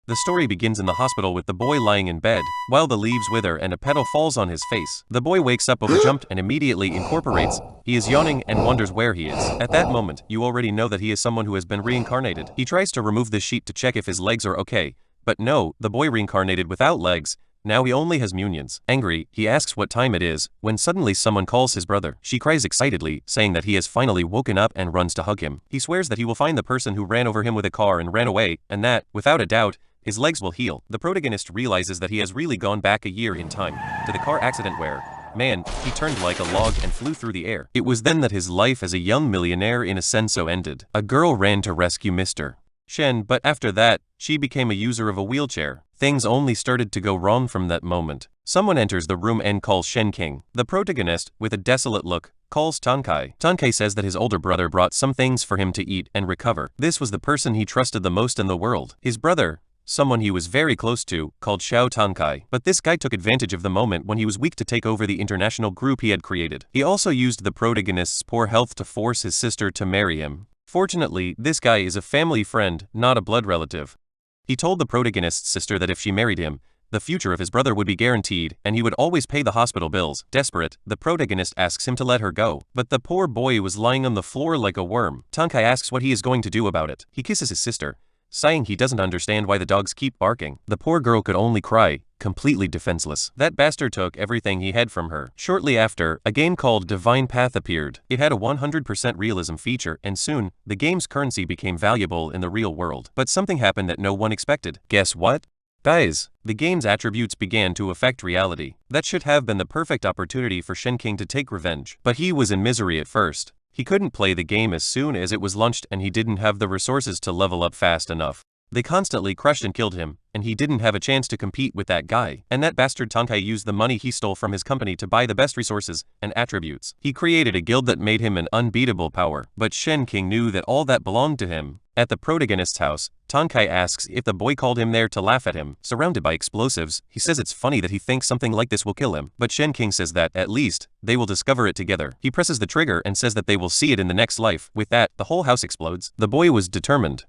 The story begins in the hospital with the boy lying in bed, while the leaves wither and a petal falls on his face. The boy wakes up overjumped and immediately incorporates. He is yawning and wonders where he is. At that moment, you already know that he is someone who has been reincarnated. He tries to remove the sheet to check if his legs are okay, but no, the boy reincarnated without legs. Now he only has munions. Angry, he asks what time it is, when suddenly someone calls his brother. She cries excitedly, saying that he has finally woken up and runs to hug him. He swears that he will find the person who ran over him with a car and ran away, and that, without a doubt, his legs will heal. The protagonist realizes that he has really gone back a year in time, to the car accident where, man, he turned like a log and flew through the air. It was then that his life as a young millionaire in Ascenso ended. A girl ran to rescue Mr. Shen, but after that, she became a user of a wheelchair. Things only started to go wrong from that moment. Someone enters the room and calls Shen King. The protagonist, with a desolate look, calls Tankai. Tankai says that his older brother brought some things for him to eat and recover. This was the person he trusted the most in the world. His brother, someone he was very close to, called Xiao Tankai. But this guy took advantage of the moment when he was weak to take over the international group he had created. He also used the protagonist's poor health to force his sister to marry him. Fortunately, this guy is a family friend, not a blood relative. He told the protagonist's sister that if she married him, the future of his brother would be guaranteed, and he would always pay the hospital bills. Desperate, the protagonist asks him to let her go. But the poor boy was lying on the floor like a worm. Tankai asks what he is going to do about it. He kisses his sister, sighing he doesn't understand why the dogs keep barking. The poor girl could only cry, completely defenseless. That bastard took everything he had from her. Shortly after, a game called Divine Path appeared. It had a 100% realism feature, and soon, the game's currency became valuable in the real world. But something happened that no one expected. Guess what? Guys, the game's attributes began to affect reality. That should have been the perfect opportunity for Shen King to take revenge. But he was in misery at first. He couldn't play the game as soon as it was launched, and he didn't have the resources to level up fast enough. They constantly crushed and killed him, and he didn't have a chance to compete with that guy. And that bastard Tankai used the money he stole from his company to buy the best resources and attributes. He created a guild that made him an unbeatable power. But Shen King knew that all that belonged to him. At the protagonist's house, Tankai asks if the boy called him there to laugh at him. Surrounded by explosives, he says it's funny that he thinks something like this will kill him. But Shen King says that, at least, they will discover it together. He presses the trigger and says that they will see it in the next life. With that, the whole house explodes. The boy was determined.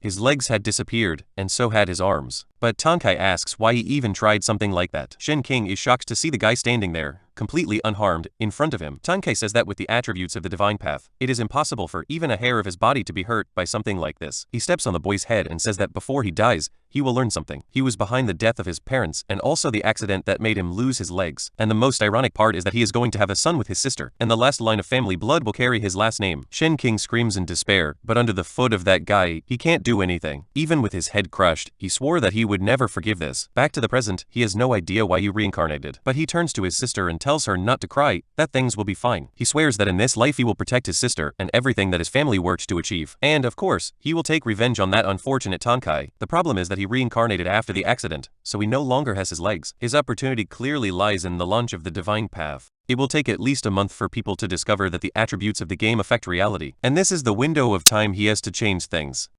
His legs had disappeared, and so had his arms. But Tankai asks why he even tried something like that. Shen King is shocked to see the guy standing there, completely unharmed, in front of him. Tankai says that with the attributes of the divine path, it is impossible for even a hair of his body to be hurt by something like this. He steps on the boy's head and says that before he dies, he will learn something. He was behind the death of his parents and also the accident that made him lose his legs. And the most ironic part is that he is going to have a son with his sister, and the last line of family blood will carry his last name. Shen King screams in despair, but under the foot of that guy, he can't do anything. Even with his head crushed, he swore that he would never forgive this. Back to the present, he has no idea why he reincarnated. But he turns to his sister and tells her not to cry, that things will be fine. He swears that in this life he will protect his sister and everything that his family worked to achieve. And of course, he will take revenge on that unfortunate Tankai. The problem is that he reincarnated after the accident, so he no longer has his legs. His opportunity clearly lies in the launch of the divine path. It will take at least a month for people to discover that the attributes of the game affect reality. And this is the window of time he has to change things.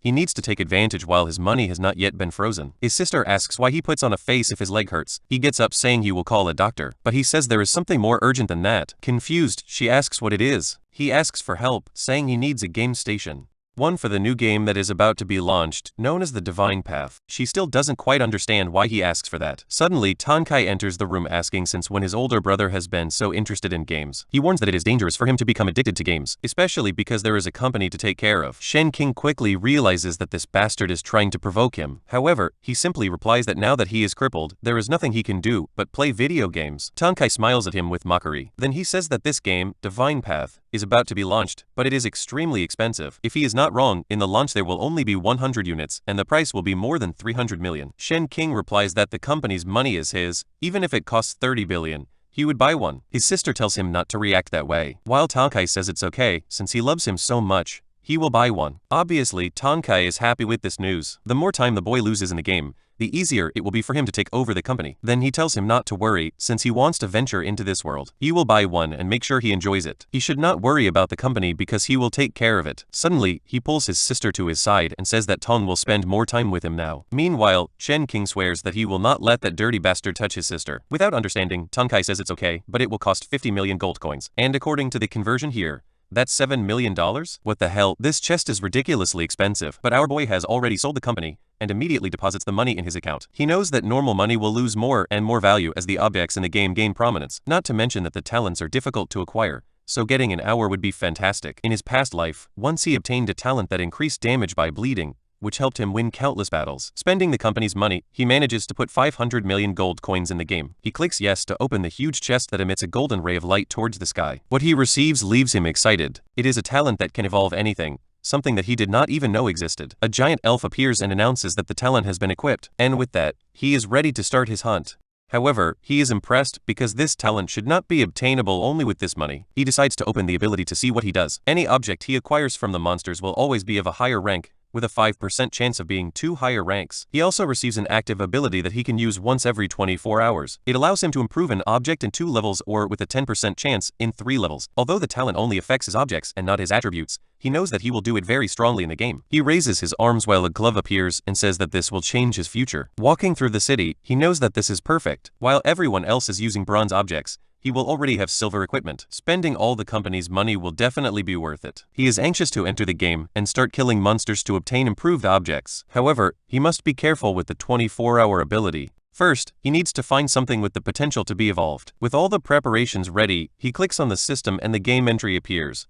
He needs to take advantage while his money has not yet been frozen. His sister asks why he puts on a face if his leg hurts. He gets up saying he will call a doctor, but he says there is something more urgent than that. Confused, she asks what it is. He asks for help, saying he needs a game station. One for the new game that is about to be launched, known as the Divine Path. She still doesn't quite understand why he asks for that. Suddenly, Tankai enters the room asking since when his older brother has been so interested in games. He warns that it is dangerous for him to become addicted to games, especially because there is a company to take care of. Shen King quickly realizes that this bastard is trying to provoke him. However, he simply replies that now that he is crippled, there is nothing he can do but play video games. Tankai smiles at him with mockery. Then he says that this game, Divine Path, is about to be launched, but it is extremely expensive. If he is not wrong, in the launch there will only be 100 units, and the price will be more than 300 million. Shen King replies that the company's money is his, even if it costs 30 billion. He would buy one. His sister tells him not to react that way, while Tankai says it's okay, since he loves him so much, he will buy one. Obviously, Tankai is happy with this news. The more time the boy loses in the game, the easier it will be for him to take over the company. Then he tells him not to worry, since he wants to venture into this world. He will buy one and make sure he enjoys it. He should not worry about the company because he will take care of it. Suddenly, he pulls his sister to his side and says that Tong will spend more time with him now. Meanwhile, Shen King swears that he will not let that dirty bastard touch his sister. Without understanding, Tankai says it's okay, but it will cost 50 million gold coins. And according to the conversion here, That's $7 million? What the hell? This chest is ridiculously expensive. But our boy has already sold the company and immediately deposits the money in his account. He knows that normal money will lose more and more value as the objects in the game gain prominence, not to mention that the talents are difficult to acquire, so getting an hour would be fantastic. In his past life, once he obtained a talent that increased damage by bleeding, which helped him win countless battles. Spending the company's money, he manages to put 500 million gold coins in the game. He clicks yes to open the huge chest that emits a golden ray of light towards the sky. What he receives leaves him excited. It is a talent that can evolve anything, something that he did not even know existed. A giant elf appears and announces that the talent has been equipped, and with that, he is ready to start his hunt. However, he is impressed because this talent should not be obtainable only with this money. He decides to open the ability to see what he does. Any object he acquires from the monsters will always be of a higher rank, with a 5% chance of being 2 higher ranks. He also receives an active ability that he can use once every 24 hours. It allows him to improve an object in 2 levels or with a 10% chance in 3 levels. Although the talent only affects his objects and not his attributes, he knows that he will do it very strongly in the game. He raises his arms while a glove appears and says that this will change his future. Walking through the city, he knows that this is perfect. While everyone else is using bronze objects, he will already have silver equipment. Spending all the company's money will definitely be worth it. He is anxious to enter the game and start killing monsters to obtain improved objects. However, he must be careful with the 24-hour ability. First, he needs to find something with the potential to be evolved. With all the preparations ready, he clicks on the system and the game entry appears.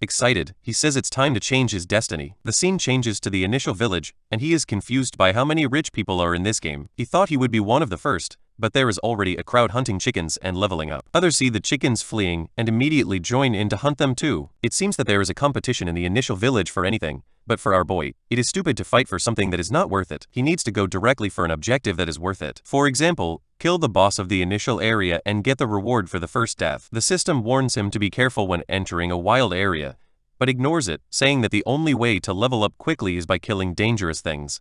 Excited, he says it's time to change his destiny. The scene changes to the initial village, and he is confused by how many rich people are in this game. He thought he would be one of the first, but there is already a crowd hunting chickens and leveling up. Others see the chickens fleeing and immediately join in to hunt them too. It seems that there is a competition in the initial village for anything, but for our boy, it is stupid to fight for something that is not worth it. He needs to go directly for an objective that is worth it. For example, kill the boss of the initial area and get the reward for the first death. The system warns him to be careful when entering a wild area, but ignores it, saying that the only way to level up quickly is by killing dangerous things.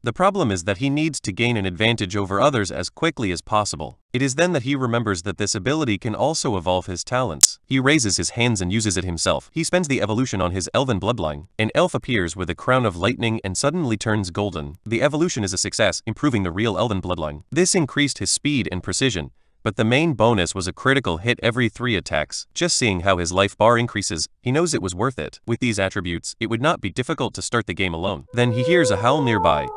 The problem is that he needs to gain an advantage over others as quickly as possible. It is then that he remembers that this ability can also evolve his talents. He raises his hands and uses it himself. He spends the evolution on his elven bloodline. An elf appears with a crown of lightning and suddenly turns golden. The evolution is a success, improving the real elven bloodline. This increased his speed and precision, but the main bonus was a critical hit every 3 attacks. Just seeing how his life bar increases, he knows it was worth it. With these attributes, it would not be difficult to start the game alone. Then he hears a howl nearby.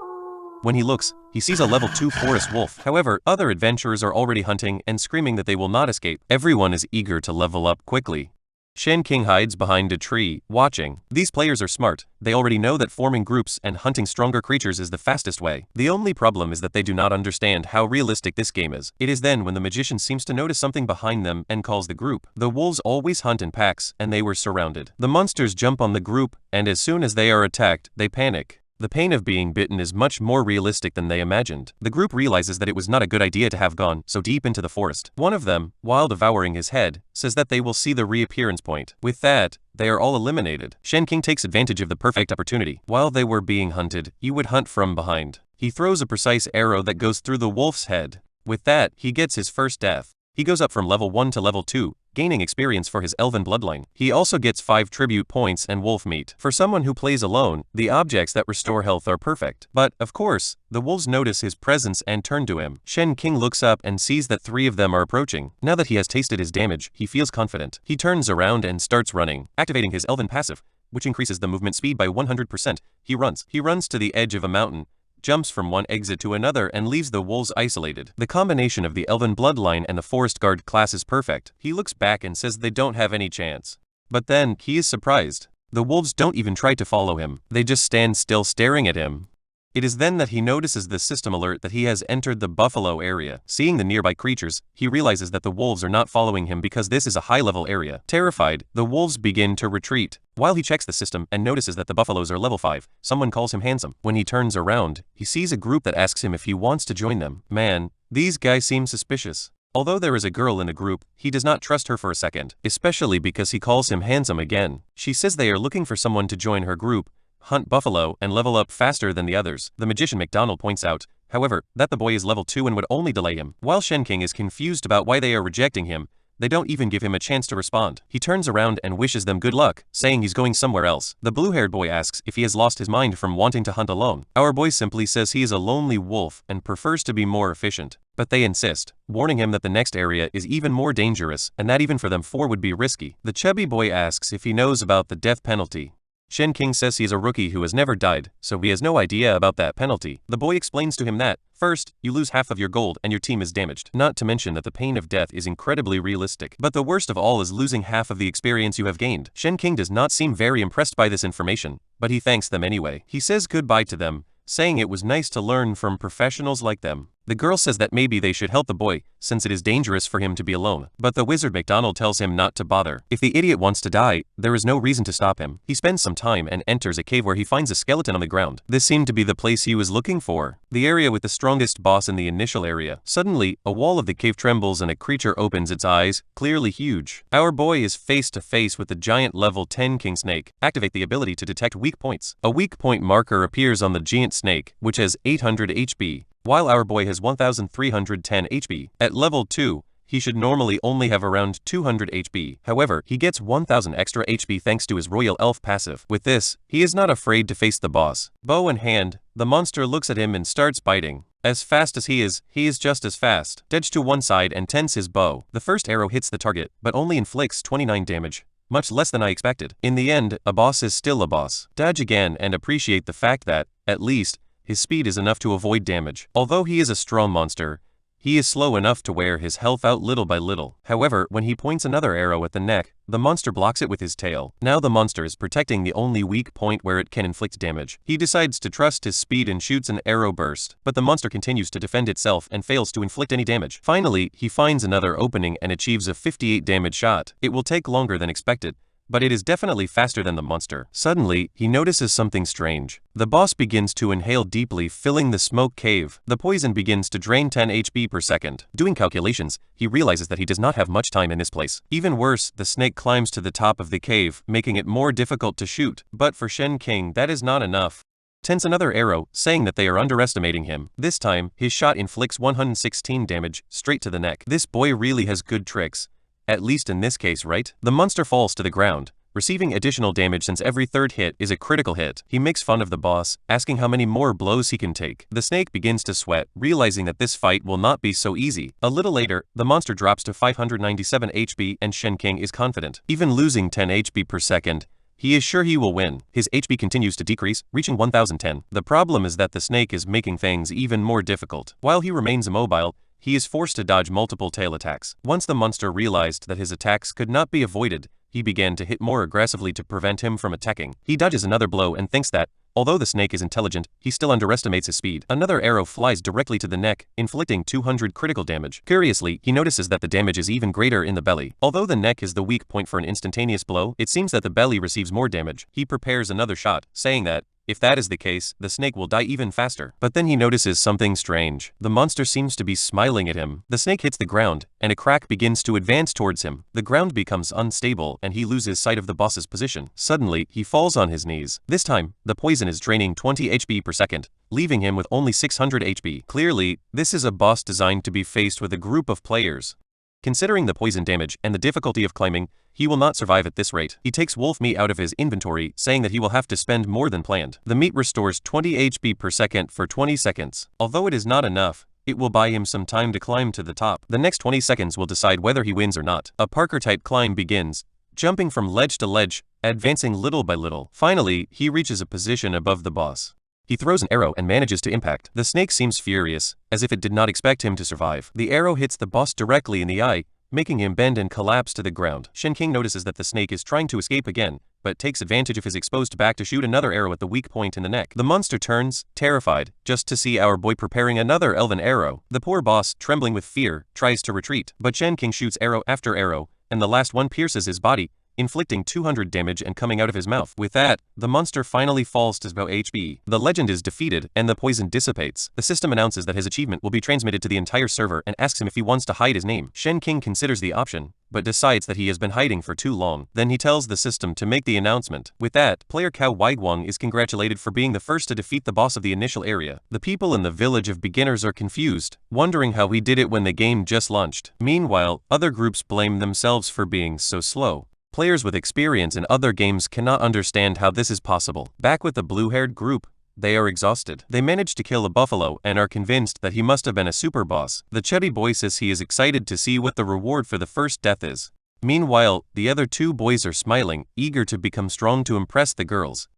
When he looks, he sees a level 2 forest wolf. However, other adventurers are already hunting and screaming that they will not escape. Everyone is eager to level up quickly. Shen King hides behind a tree, watching. These players are smart. They already know that forming groups and hunting stronger creatures is the fastest way. The only problem is that they do not understand how realistic this game is. It is then when the magician seems to notice something behind them and calls the group. The wolves always hunt in packs, and they were surrounded. The monsters jump on the group, and as soon as they are attacked, they panic. The pain of being bitten is much more realistic than they imagined. The group realizes that it was not a good idea to have gone so deep into the forest. One of them, while devouring his head, says that they will see the reappearance point. With that, they are all eliminated. Shen King takes advantage of the perfect opportunity. While they were being hunted, he would hunt from behind. He throws a precise arrow that goes through the wolf's head. With that, he gets his first death. He goes up from level 1 to level 2, gaining experience for his elven bloodline. He also gets 5 tribute points and wolf meat. For someone who plays alone, the objects that restore health are perfect. But, of course, the wolves notice his presence and turn to him. Shen King looks up and sees that 3 of them are approaching. Now that he has tasted his damage, he feels confident. He turns around and starts running, activating his elven passive, which increases the movement speed by 100%. He runs. He runs to the edge of a mountain, jumps from one exit to another and leaves the wolves isolated. The combination of the elven bloodline and the forest guard class is perfect. He looks back and says they don't have any chance. But then, he is surprised. The wolves don't even try to follow him. They just stand still staring at him. It is then that he notices the system alert that he has entered the buffalo area. Seeing the nearby creatures, he realizes that the wolves are not following him because this is a high-level area. Terrified, the wolves begin to retreat. While he checks the system and notices that the buffaloes are level 5, someone calls him handsome. When he turns around, he sees a group that asks him if he wants to join them. Man, these guys seem suspicious. Although there is a girl in the group, he does not trust her for a second, especially because he calls him handsome again. She says they are looking for someone to join her group, hunt buffalo, and level up faster than the others. The magician McDonald points out, however, that the boy is level 2 and would only delay him. While Shen King is confused about why they are rejecting him, They don't even give him a chance to respond. He turns around and wishes them good luck, saying he's going somewhere else. The blue-haired boy asks if he has lost his mind from wanting to hunt alone. Our boy simply says he is a lonely wolf and prefers to be more efficient. But they insist, warning him that the next area is even more dangerous and that even for them four would be risky. The chubby boy asks if he knows about the death penalty. Shen King says he's a rookie who has never died, so he has no idea about that penalty. The boy explains to him that, first, you lose half of your gold and your team is damaged. Not to mention that the pain of death is incredibly realistic. But the worst of all is losing half of the experience you have gained. Shen King does not seem very impressed by this information, but he thanks them anyway. He says goodbye to them, saying it was nice to learn from professionals like them. The girl says that maybe they should help the boy, since it is dangerous for him to be alone. But the wizard McDonald tells him not to bother. If the idiot wants to die, there is no reason to stop him. He spends some time and enters a cave where he finds a skeleton on the ground. This seemed to be the place he was looking for, the area with the strongest boss in the initial area. Suddenly, a wall of the cave trembles and a creature opens its eyes, clearly huge. Our boy is face to face with the giant level 10 king snake. Activate the ability to detect weak points. A weak point marker appears on the giant snake, which has 800 HP. While our boy has 1310 HP. At level 2, he should normally only have around 200 HP. However, he gets 1000 extra HP thanks to his Royal Elf passive. With this, he is not afraid to face the boss. Bow in hand, the monster looks at him and starts biting. As fast as he is just as fast. Dodge to one side and tense his bow. The first arrow hits the target, but only inflicts 29 damage. Much less than I expected. In the end, a boss is still a boss. Dodge again and appreciate the fact that, at least, his speed is enough to avoid damage. Although he is a strong monster, he is slow enough to wear his health out little by little. However, when he points another arrow at the neck, the monster blocks it with his tail. Now the monster is protecting the only weak point where it can inflict damage. He decides to trust his speed and shoots an arrow burst, but the monster continues to defend itself and fails to inflict any damage. Finally, he finds another opening and achieves a 58 damage shot. It will take longer than expected, but it is definitely faster than the monster. Suddenly, he notices something strange. The boss begins to inhale deeply, filling the smoke cave. The poison begins to drain 10 HP per second. Doing calculations, he realizes that he does not have much time in this place. Even worse, the snake climbs to the top of the cave, making it more difficult to shoot. But for Shen King, that is not enough. Tense another arrow, saying that they are underestimating him. This time, his shot inflicts 116 damage, straight to the neck. This boy really has good tricks. At least in this case, right? The monster falls to the ground, receiving additional damage since every third hit is a critical hit. He makes fun of the boss, asking how many more blows he can take. The snake begins to sweat, realizing that this fight will not be so easy. A little later, the monster drops to 597 HP and Shen King is confident. Even losing 10 HP per second, he is sure he will win. His HP continues to decrease, reaching 1010. The problem is that the snake is making things even more difficult. While he remains immobile, he is forced to dodge multiple tail attacks. Once the monster realized that his attacks could not be avoided, he began to hit more aggressively to prevent him from attacking. He dodges another blow and thinks that, although the snake is intelligent, he still underestimates his speed. Another arrow flies directly to the neck, inflicting 200 critical damage. Curiously, he notices that the damage is even greater in the belly. Although the neck is the weak point for an instantaneous blow, it seems that the belly receives more damage. He prepares another shot, saying that, if that is the case, the snake will die even faster. But then he notices something strange. The monster seems to be smiling at him. The snake hits the ground, and a crack begins to advance towards him. The ground becomes unstable, and he loses sight of the boss's position. Suddenly, he falls on his knees. This time, the poison is draining 20 HP per second, leaving him with only 600 HP. Clearly, this is a boss designed to be faced with a group of players. Considering the poison damage and the difficulty of climbing, he will not survive at this rate. He takes wolf meat out of his inventory, saying that he will have to spend more than planned. The meat restores 20 HP per second for 20 seconds. Although it is not enough, it will buy him some time to climb to the top. The next 20 seconds will decide whether he wins or not. A Parker-type climb begins, jumping from ledge to ledge, advancing little by little. Finally, he reaches a position above the boss. He throws an arrow and manages to impact. The snake seems furious, as if it did not expect him to survive. The arrow hits the boss directly in the eye, making him bend and collapse to the ground. Shen King notices that the snake is trying to escape again, but takes advantage of his exposed back to shoot another arrow at the weak point in the neck. The monster turns, terrified, just to see our boy preparing another elven arrow. The poor boss, trembling with fear, tries to retreat, but Shen King shoots arrow after arrow, and the last one pierces his body, inflicting 200 damage and coming out of his mouth. With that, the monster finally falls to 0 HP. The legend is defeated, and the poison dissipates. The system announces that his achievement will be transmitted to the entire server and asks him if he wants to hide his name. Shen King considers the option, but decides that he has been hiding for too long. Then he tells the system to make the announcement. With that, player Cao Waiguang is congratulated for being the first to defeat the boss of the initial area. The people in the village of beginners are confused, wondering how he did it when the game just launched. Meanwhile, other groups blame themselves for being so slow. Players with experience in other games cannot understand how this is possible. Back with the blue-haired group, they are exhausted. They manage to kill a buffalo and are convinced that he must have been a super boss. The chubby boy says he is excited to see what the reward for the first death is. Meanwhile, the other two boys are smiling, eager to become strong to impress the girls.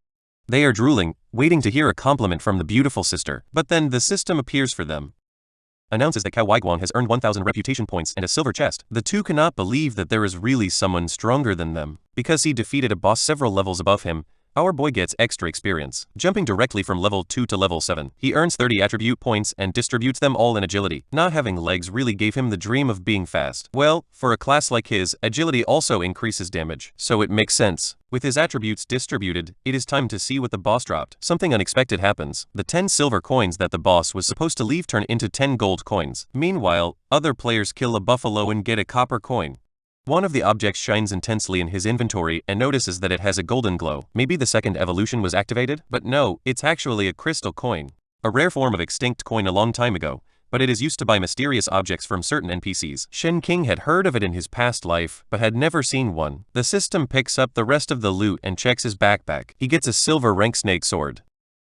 They are drooling, waiting to hear a compliment from the beautiful sister. But then the system appears for them. Announces that Cao Waiguang has earned 1,000 reputation points and a silver chest. The two cannot believe that there is really someone stronger than them. Because he defeated a boss several levels above him, our boy gets extra experience. Jumping directly from level 2 to level 7, he earns 30 attribute points and distributes them all in agility. Not having legs really gave him the dream of being fast. Well, for a class like his, agility also increases damage, so it makes sense. With his attributes distributed, it is time to see what the boss dropped. Something unexpected happens. The 10 silver coins that the boss was supposed to leave turn into 10 gold coins. Meanwhile, other players kill a buffalo and get a copper coin. One of the objects shines intensely in his inventory and notices that it has a golden glow. Maybe the second evolution was activated? But no, it's actually a crystal coin. A rare form of extinct coin a long time ago, but it is used to buy mysterious objects from certain NPCs. Shen King had heard of it in his past life, but had never seen one. The system picks up the rest of the loot and checks his backpack. He gets a silver rank snake sword.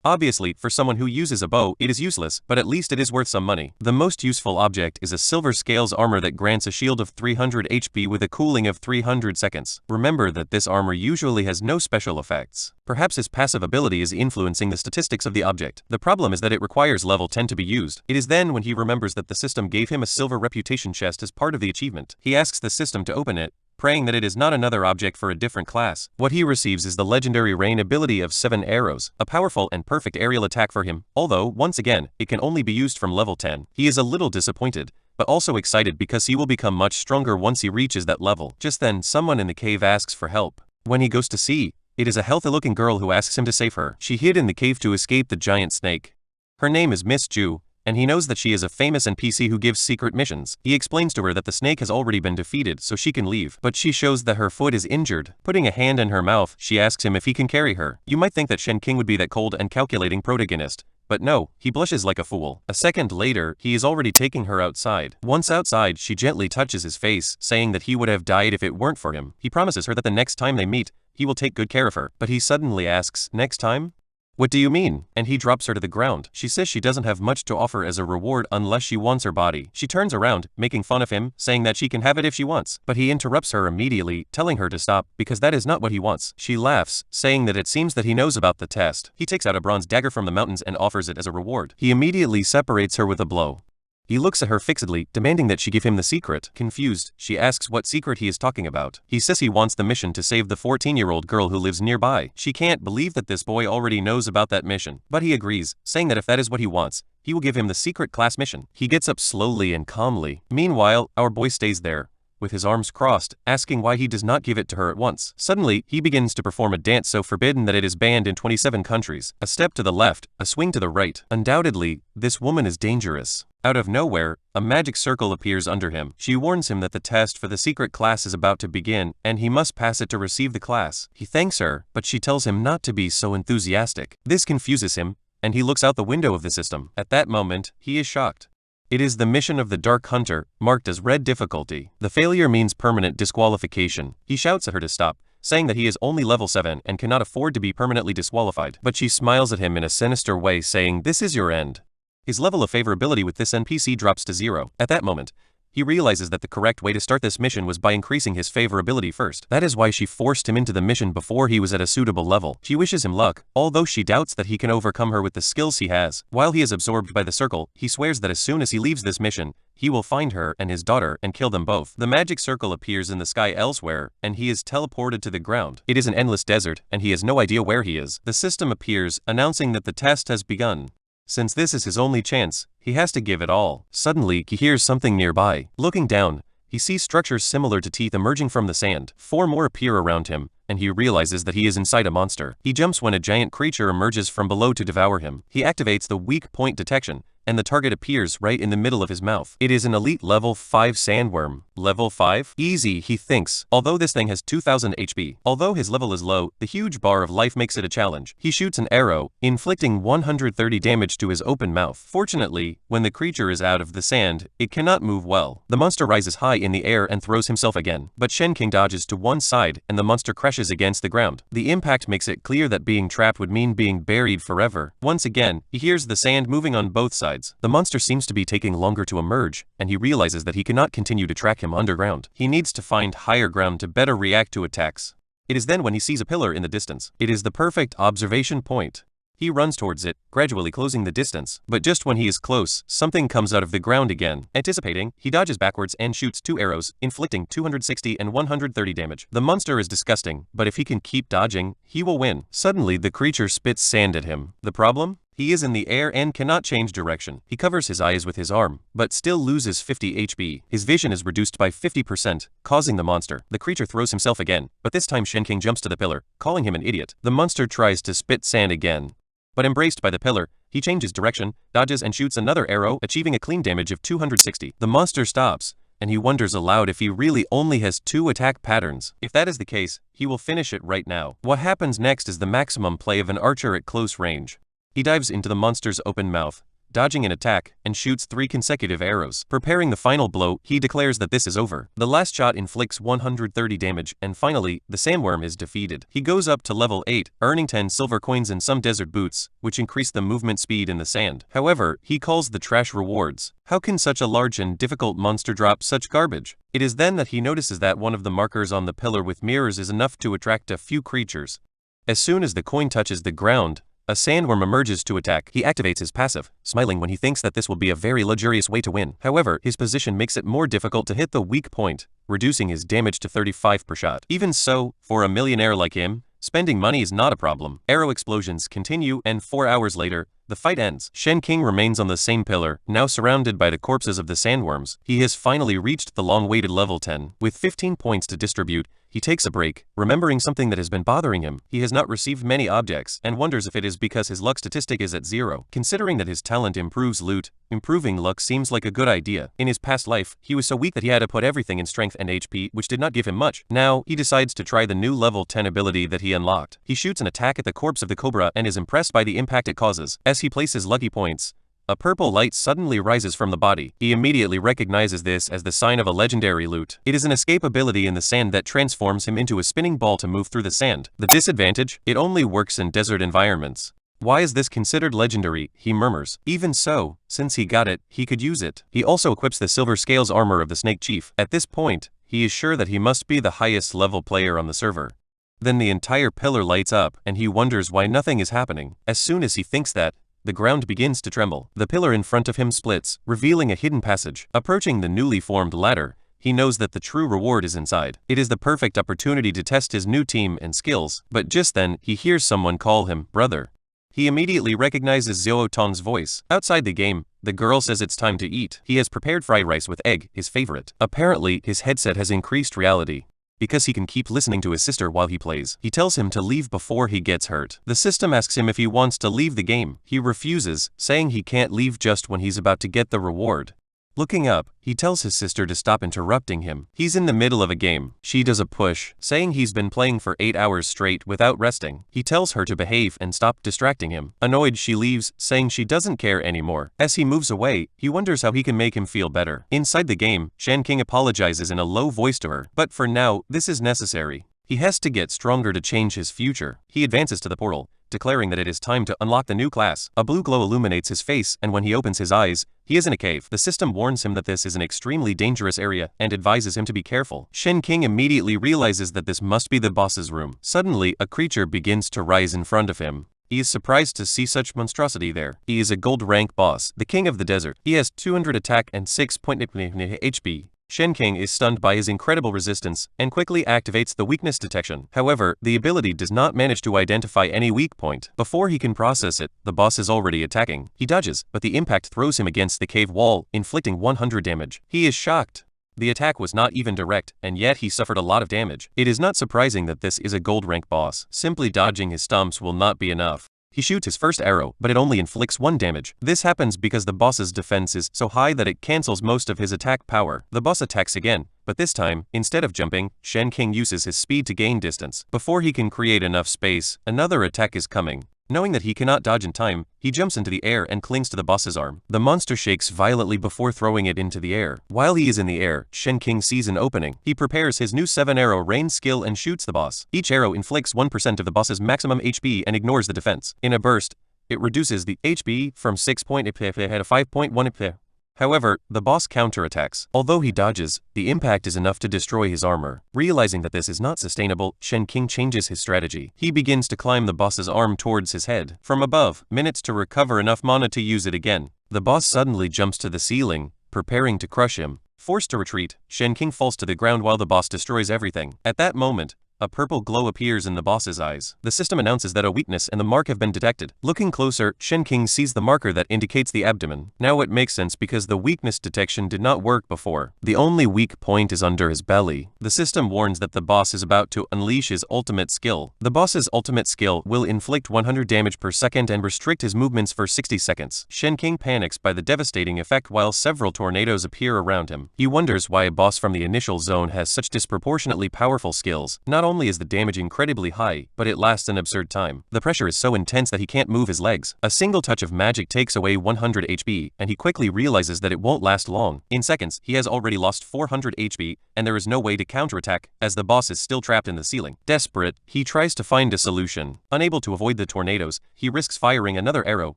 Obviously, for someone who uses a bow, it is useless, but at least it is worth some money. The most useful object is a silver scales armor that grants a shield of 300 HP with a cooling of 300 seconds. Remember that this armor usually has no special effects. Perhaps his passive ability is influencing the statistics of the object. The problem is that it requires level 10 to be used. It is then when he remembers that the system gave him a silver reputation chest as part of the achievement. He asks the system to open it, praying that it is not another object for a different class. What he receives is the legendary rain ability of 7 arrows, a powerful and perfect aerial attack for him, although, once again, it can only be used from level 10. He is a little disappointed, but also excited because he will become much stronger once he reaches that level. Just then, someone in the cave asks for help. When he goes to see, it is a healthy-looking girl who asks him to save her. She hid in the cave to escape the giant snake. Her name is Miss Ju, and he knows that she is a famous NPC who gives secret missions. He explains to her that the snake has already been defeated so she can leave, but she shows that her foot is injured. Putting a hand in her mouth, she asks him if he can carry her. You might think that Shen King would be that cold and calculating protagonist, but no, he blushes like a fool. A second later, he is already taking her outside. Once outside, she gently touches his face, saying that he would have died if it weren't for him. He promises her that the next time they meet, he will take good care of her, but he suddenly asks, "Next time? What do you mean?" And he drops her to the ground. She says she doesn't have much to offer as a reward unless she wants her body. She turns around, making fun of him, saying that she can have it if she wants. But he interrupts her immediately, telling her to stop, because that is not what he wants. She laughs, saying that it seems that he knows about the test. He takes out a bronze dagger from the mountains and offers it as a reward. He immediately separates her with a blow. He looks at her fixedly, demanding that she give him the secret. Confused, she asks what secret he is talking about. He says he wants the mission to save the 14-year-old girl who lives nearby. She can't believe that this boy already knows about that mission, but he agrees, saying that if that is what he wants, he will give him the secret class mission. He gets up slowly and calmly. Meanwhile, our boy stays there, with his arms crossed, asking why he does not give it to her at once. Suddenly, he begins to perform a dance so forbidden that it is banned in 27 countries. A step to the left, a swing to the right. Undoubtedly, this woman is dangerous. Out of nowhere, a magic circle appears under him. She warns him that the test for the secret class is about to begin, and he must pass it to receive the class. He thanks her, but she tells him not to be so enthusiastic. This confuses him, and he looks out the window of the system. At that moment, he is shocked. It is the mission of the Dark Hunter, marked as red difficulty. The failure means permanent disqualification. He shouts at her to stop, saying that he is only level 7 and cannot afford to be permanently disqualified. But she smiles at him in a sinister way, saying, "This is your end." His level of favorability with this NPC drops to 0. At that moment, he realizes that the correct way to start this mission was by increasing his favorability first. That is why she forced him into the mission before he was at a suitable level. She wishes him luck, although she doubts that he can overcome her with the skills he has. While he is absorbed by the circle, he swears that as soon as he leaves this mission, he will find her and his daughter and kill them both. The magic circle appears in the sky elsewhere, and he is teleported to the ground. It is an endless desert, and he has no idea where he is. The system appears, announcing that the test has begun. Since this is his only chance, he has to give it all. Suddenly, he hears something nearby. Looking down, he he sees structures similar to teeth emerging from the sand. 4 more appear around him, and he realizes that he is inside a monster. He jumps when a giant creature emerges from below to devour him. He activates the weak point detection, and the target appears right in the middle of his mouth. It is an elite level 5 sandworm. Level 5? Easy, he thinks, although this thing has 2000 HP. Although his level is low, the huge bar of life makes it a challenge. He shoots an arrow, inflicting 130 damage to his open mouth. Fortunately, when the creature is out of the sand, it cannot move well. The monster rises high in the air and throws himself again. But Shen King dodges to one side, and the monster crashes against the ground. The impact makes it clear that being trapped would mean being buried forever. Once again, he hears the sand moving on both sides. The monster seems to be taking longer to emerge, and he realizes that he cannot continue to track him underground. He needs to find higher ground to better react to attacks. It is then when he sees a pillar in the distance. It is the perfect observation point. He runs towards it, gradually closing the distance. But just when he is close, something comes out of the ground again. Anticipating, he dodges backwards and shoots 2 arrows, inflicting 260 and 130 damage. The monster is disgusting, but if he can keep dodging, he will win. Suddenly, the creature spits sand at him. The problem? He is in the air and cannot change direction. He covers his eyes with his arm, but still loses 50 HP. His vision is reduced by 50%, causing the monster. The creature throws himself again, but this time Shen King jumps to the pillar, calling him an idiot. The monster tries to spit sand again, but embraced by the pillar, he changes direction, dodges and shoots another arrow, achieving a clean damage of 260. The monster stops, and he wonders aloud if he really only has 2 attack patterns. If that is the case, he will finish it right now. What happens next is the maximum play of an archer at close range. He dives into the monster's open mouth, dodging an attack, and shoots 3 consecutive arrows. Preparing the final blow, he declares that this is over. The last shot inflicts 130 damage, and finally, the sandworm is defeated. He goes up to level 8, earning 10 silver coins and some desert boots, which increase the movement speed in the sand. However, he calls the trash rewards. How can such a large and difficult monster drop such garbage? It is then that he notices that one of the markers on the pillar with mirrors is enough to attract a few creatures. As soon as the coin touches the ground, a sandworm emerges to attack. He activates his passive, smiling when he thinks that this will be a very luxurious way to win. However, his position makes it more difficult to hit the weak point, reducing his damage to 35 per shot. Even so, for a millionaire like him, spending money is not a problem. Arrow explosions continue, and 4 hours later, the fight ends. Shen King remains on the same pillar, now surrounded by the corpses of the sandworms. He has finally reached the long-awaited level 10. With 15 points to distribute, he takes a break, remembering something that has been bothering him. He has not received many objects, and wonders if it is because his luck statistic is at 0. Considering that his talent improves loot, improving luck seems like a good idea. In his past life, he was so weak that he had to put everything in strength and HP, which did not give him much. Now, he decides to try the new level 10 ability that he unlocked. He shoots an attack at the corpse of the cobra and is impressed by the impact it causes. As he places lucky points, a purple light suddenly rises from the body. He immediately recognizes this as the sign of a legendary loot. It is an escape ability in the sand that transforms him into a spinning ball to move through the sand. The disadvantage? It only works in desert environments. Why is this considered legendary? He murmurs. Even so, since he got it, he could use it. He also equips the silver scales armor of the Snake Chief. At this point, he is sure that he must be the highest level player on the server. Then the entire pillar lights up, and he wonders why nothing is happening. As soon as he thinks that, the ground begins to tremble. The pillar in front of him splits, revealing a hidden passage. Approaching the newly formed ladder, he knows that the true reward is inside. It is the perfect opportunity to test his new team and skills, but just then, he hears someone call him brother. He immediately recognizes Xiao Tong's voice. Outside the game, the girl says it's time to eat. He has prepared fried rice with egg, his favorite. Apparently, his headset has increased reality, because he can keep listening to his sister while he plays. He tells him to leave before he gets hurt. The system asks him if he wants to leave the game. He refuses, saying he can't leave just when he's about to get the reward. Looking up, he tells his sister to stop interrupting him. He's in the middle of a game. She does a push, saying he's been playing for 8 hours straight without resting. He tells her to behave and stop distracting him. Annoyed, she leaves, saying she doesn't care anymore. As he moves away, he wonders how he can make him feel better. Inside the game, Shen King apologizes in a low voice to her. But for now, this is necessary. He has to get stronger to change his future. He advances to the portal, declaring that it is time to unlock the new class. A blue glow illuminates his face, and when he opens his eyes, he is in a cave. The system warns him that this is an extremely dangerous area and advises him to be careful. Shen King immediately realizes that this must be the boss's room. Suddenly, a creature begins to rise in front of him. He is surprised to see such monstrosity there. He is a gold rank boss, the king of the desert. He has 200 attack and 6 HP. Shen King is stunned by his incredible resistance and quickly activates the weakness detection. However, the ability does not manage to identify any weak point. Before he can process it, the boss is already attacking. He dodges, but the impact throws him against the cave wall, inflicting 100 damage. He is shocked. The attack was not even direct, and yet he suffered a lot of damage. It is not surprising that this is a gold rank boss. Simply dodging his stomps will not be enough. He shoots his first arrow, but it only inflicts 1 damage. This happens because the boss's defense is so high that it cancels most of his attack power. The boss attacks again, but this time, instead of jumping, Shen King uses his speed to gain distance. Before he can create enough space, another attack is coming. Knowing that he cannot dodge in time, he jumps into the air and clings to the boss's arm. The monster shakes violently before throwing it into the air. While he is in the air, Shen King sees an opening. He prepares his new 7-arrow rain skill and shoots the boss. Each arrow inflicts 1% of the boss's maximum HP and ignores the defense. In a burst, it reduces the HP from 6.1 to 5.1. However, the boss counterattacks. Although he dodges, the impact is enough to destroy his armor. Realizing that this is not sustainable, Shen King changes his strategy. He begins to climb the boss's arm towards his head. From above, minutes to recover enough mana to use it again. The boss suddenly jumps to the ceiling, preparing to crush him. Forced to retreat, Shen King falls to the ground while the boss destroys everything. At that moment, a purple glow appears in the boss's eyes. The system announces that a weakness and the mark have been detected. Looking closer, Shen King sees the marker that indicates the abdomen. Now it makes sense because the weakness detection did not work before. The only weak point is under his belly. The system warns that the boss is about to unleash his ultimate skill. The boss's ultimate skill will inflict 100 damage per second and restrict his movements for 60 seconds. Shen King panics by the devastating effect while several tornadoes appear around him. He wonders why a boss from the initial zone has such disproportionately powerful skills. Not only is the damage incredibly high, but it lasts an absurd time. The pressure is so intense that he can't move his legs. A single touch of magic takes away 100 HP, and he quickly realizes that it won't last long. In seconds, he has already lost 400 HP, and there is no way to counterattack, as the boss is still trapped in the ceiling. Desperate, he tries to find a solution. Unable to avoid the tornadoes, he risks firing another arrow,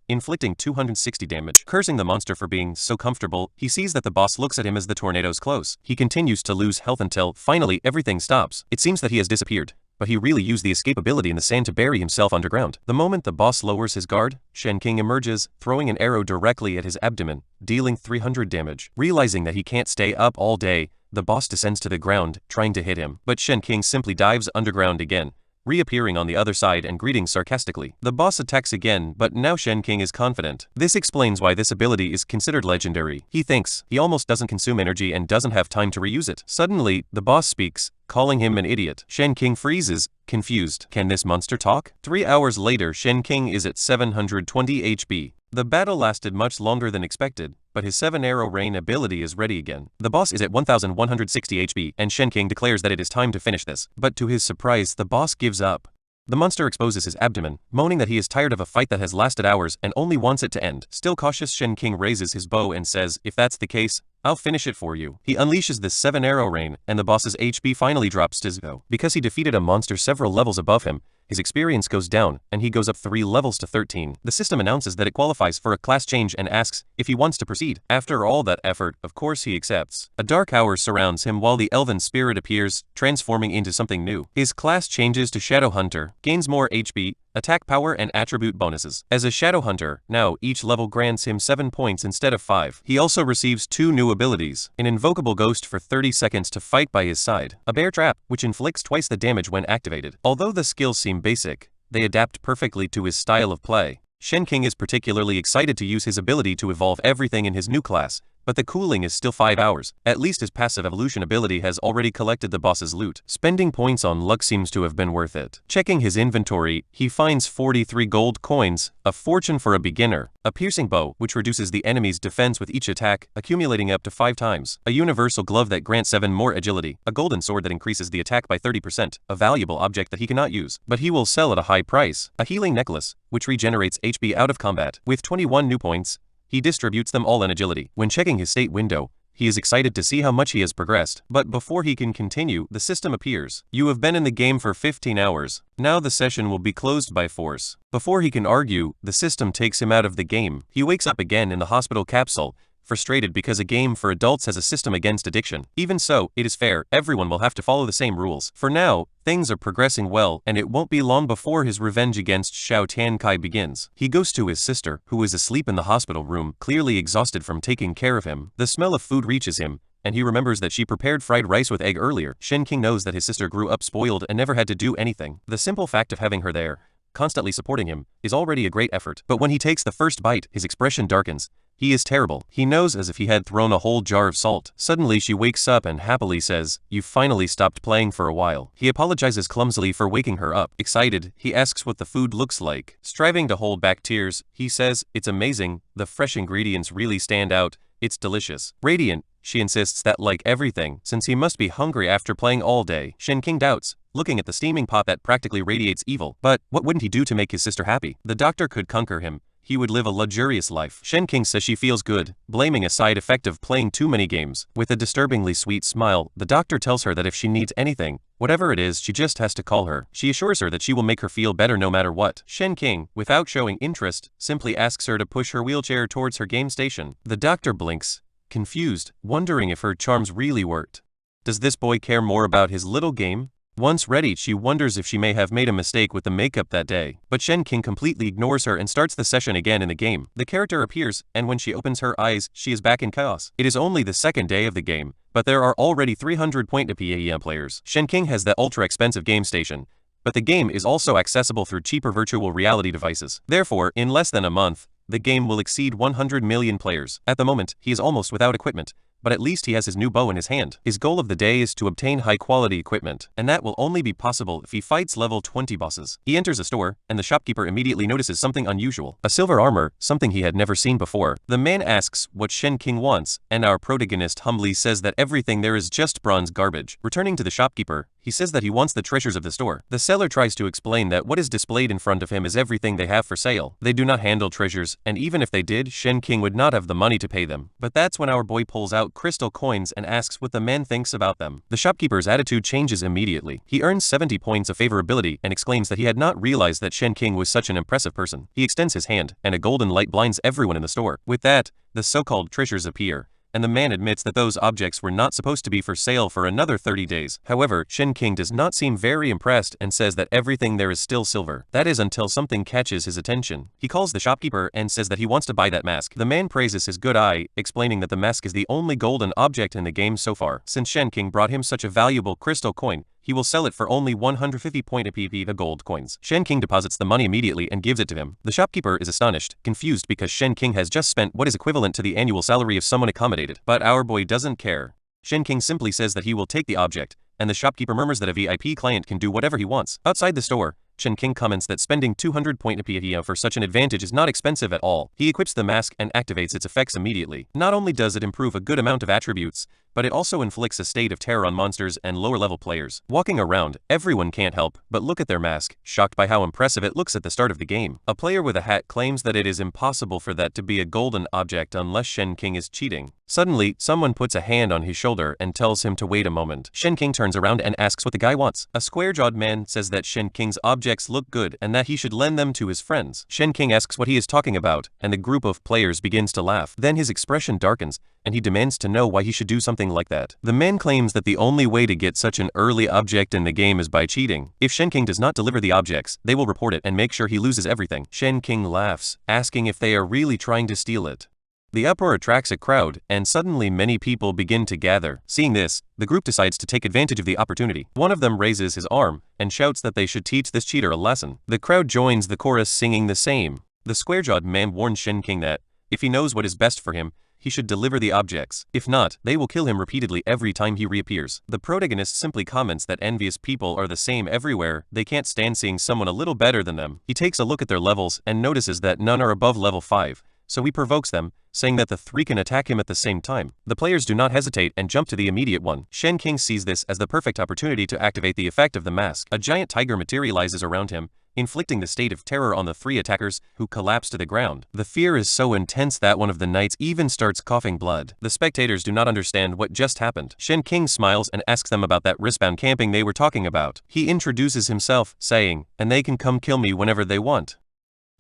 inflicting 260 damage. Cursing the monster for being so comfortable, he sees that the boss looks at him as the tornadoes close. He continues to lose health until, finally, everything stops. It seems that he has disappeared, but he really used the escape ability in the sand to bury himself underground. The moment the boss lowers his guard, Shen King emerges, throwing an arrow directly at his abdomen, dealing 300 damage. Realizing that he can't stay up all day, the boss descends to the ground, trying to hit him. But Shen King simply dives underground again, reappearing on the other side and greeting sarcastically. The boss attacks again, but now Shen King is confident. This explains why this ability is considered legendary. He thinks he almost doesn't consume energy and doesn't have time to reuse it. Suddenly, the boss speaks, calling him an idiot. Shen King freezes, confused. Can this monster talk? 3 hours later, Shen King is at 720 HP. The battle lasted much longer than expected, but his 7-arrow rain ability is ready again. The boss is at 1160 HP, and Shen King declares that it is time to finish this. But to his surprise, the boss gives up. The monster exposes his abdomen, moaning that he is tired of a fight that has lasted hours and only wants it to end. Still cautious, Shen King raises his bow and says, "If that's the case, I'll finish it for you." He unleashes the 7-arrow rain, and the boss's HP finally drops to 0. Because he defeated a monster several levels above him, his experience goes down, and he goes up 3 levels to 13. The system announces that it qualifies for a class change and asks if he wants to proceed. After all that effort, of course he accepts. A dark hour surrounds him while the elven spirit appears, transforming into something new. His class changes to Shadow Hunter, gains more HP, attack power and attribute bonuses. As a Shadow Hunter, now each level grants him 7 points instead of 5. He also receives 2 new abilities: an invocable ghost for 30 seconds to fight by his side, a bear trap, which inflicts twice the damage when activated. Although the skills seem basic, they adapt perfectly to his style of play. Shen King is particularly excited to use his ability to evolve everything in his new class, but the cooling is still 5 hours. At least his passive evolution ability has already collected the boss's loot. Spending points on luck seems to have been worth it. Checking his inventory, he finds 43 gold coins, a fortune for a beginner, a piercing bow, which reduces the enemy's defense with each attack, accumulating up to 5 times, a universal glove that grants 7 more agility, a golden sword that increases the attack by 30%, a valuable object that he cannot use, but he will sell at a high price, a healing necklace, which regenerates HP out of combat. With 21 new points, he distributes them all in agility. When checking his state window, he is excited to see how much he has progressed. But before he can continue, the system appears. You have been in the game for 15 hours. Now the session will be closed by force. Before he can argue, the system takes him out of the game. He wakes up again in the hospital capsule, frustrated because a game for adults has a system against addiction. Even so, it is fair, everyone will have to follow the same rules. For now, things are progressing well, and it won't be long before his revenge against Xiao Tiankai begins. He goes to his sister, who is asleep in the hospital room, clearly exhausted from taking care of him. The smell of food reaches him, and he remembers that she prepared fried rice with egg earlier. Shen King knows that his sister grew up spoiled and never had to do anything. The simple fact of having her there constantly supporting him, is already a great effort. But when he takes the first bite, his expression darkens. He is terrible. He knows as if he had thrown a whole jar of salt. Suddenly she wakes up and happily says, "You've finally stopped playing for a while." He apologizes clumsily for waking her up. Excited, he asks what the food looks like. Striving to hold back tears, he says, "It's amazing, the fresh ingredients really stand out, it's delicious." Radiant, she insists that like everything, since he must be hungry after playing all day. Shen King doubts, looking at the steaming pot that practically radiates evil. But what wouldn't he do to make his sister happy? The doctor could conquer him. He would live a luxurious life. Shen King says she feels good, blaming a side effect of playing too many games. With a disturbingly sweet smile, the doctor tells her that if she needs anything, whatever it is, she just has to call her. She assures her that she will make her feel better no matter what. Shen King, without showing interest, simply asks her to push her wheelchair towards her game station. The doctor blinks, confused, wondering if her charms really worked. Does this boy care more about his little game? Once ready, she wonders if she may have made a mistake with the makeup that day. But Shen King completely ignores her and starts the session again in the game. The character appears, and when she opens her eyes, she is back in chaos. It is only the second day of the game, but there are already 300 PAEM players. Shen King has the ultra-expensive game station, but the game is also accessible through cheaper virtual reality devices. Therefore, in less than a month, the game will exceed 100 million players. At the moment, he is almost without equipment, but at least he has his new bow in his hand. His goal of the day is to obtain high-quality equipment, and that will only be possible if he fights level 20 bosses. He enters a store, and the shopkeeper immediately notices something unusual. A silver armor, something he had never seen before. The man asks what Shen King wants, and our protagonist humbly says that everything there is just bronze garbage. Returning to the shopkeeper, he says that he wants the treasures of the store. The seller tries to explain that what is displayed in front of him is everything they have for sale. They do not handle treasures, and even if they did, Shen King would not have the money to pay them. But that's when our boy pulls out crystal coins and asks what the man thinks about them. The shopkeeper's attitude changes immediately. He earns 70 points of favorability and exclaims that he had not realized that Shen King was such an impressive person. He extends his hand, and a golden light blinds everyone in the store. With that, the so-called treasures appear, and the man admits that those objects were not supposed to be for sale for another 30 days. However, Shen King does not seem very impressed and says that everything there is still silver. That is until something catches his attention. He calls the shopkeeper and says that he wants to buy that mask. The man praises his good eye, explaining that the mask is the only golden object in the game so far. Since Shen King brought him such a valuable crystal coin, he will sell it for only 150 PP gold coins. Shen King deposits the money immediately and gives it to him. The shopkeeper is astonished, confused because Shen King has just spent what is equivalent to the annual salary of someone accommodated. But our boy doesn't care. Shen King simply says that he will take the object, and the shopkeeper murmurs that a VIP client can do whatever he wants. Outside the store, Shen King comments that spending 200 PAEM for such an advantage is not expensive at all. He equips the mask and activates its effects immediately. Not only does it improve a good amount of attributes, but it also inflicts a state of terror on monsters and lower-level players. Walking around, everyone can't help but look at their mask, shocked by how impressive it looks at the start of the game. A player with a hat claims that it is impossible for that to be a golden object unless Shen King is cheating. Suddenly, someone puts a hand on his shoulder and tells him to wait a moment. Shen King turns around and asks what the guy wants. A square-jawed man says that Shen King's objects look good and that he should lend them to his friends. Shen King asks what he is talking about, and the group of players begins to laugh. Then his expression darkens, and he demands to know why he should do something like that. The man claims that the only way to get such an early object in the game is by cheating. If Shen King does not deliver the objects, they will report it and make sure he loses everything. Shen King laughs, asking if they are really trying to steal it. The uproar attracts a crowd, and suddenly many people begin to gather. Seeing this, the group decides to take advantage of the opportunity. One of them raises his arm and shouts that they should teach this cheater a lesson. The crowd joins the chorus singing the same. The square-jawed man warns Shen King that, if he knows what is best for him, he should deliver the objects. If not, they will kill him repeatedly every time he reappears. The protagonist simply comments that envious people are the same everywhere, they can't stand seeing someone a little better than them. He takes a look at their levels and notices that none are above level 5. So he provokes them, saying that the three can attack him at the same time. The players do not hesitate and jump to the immediate one. Shen King sees this as the perfect opportunity to activate the effect of the mask. A giant tiger materializes around him, inflicting the state of terror on the three attackers, who collapse to the ground. The fear is so intense that one of the knights even starts coughing blood. The spectators do not understand what just happened. Shen King smiles and asks them about that wristbound camping they were talking about. He introduces himself, saying, "And they can come kill me whenever they want."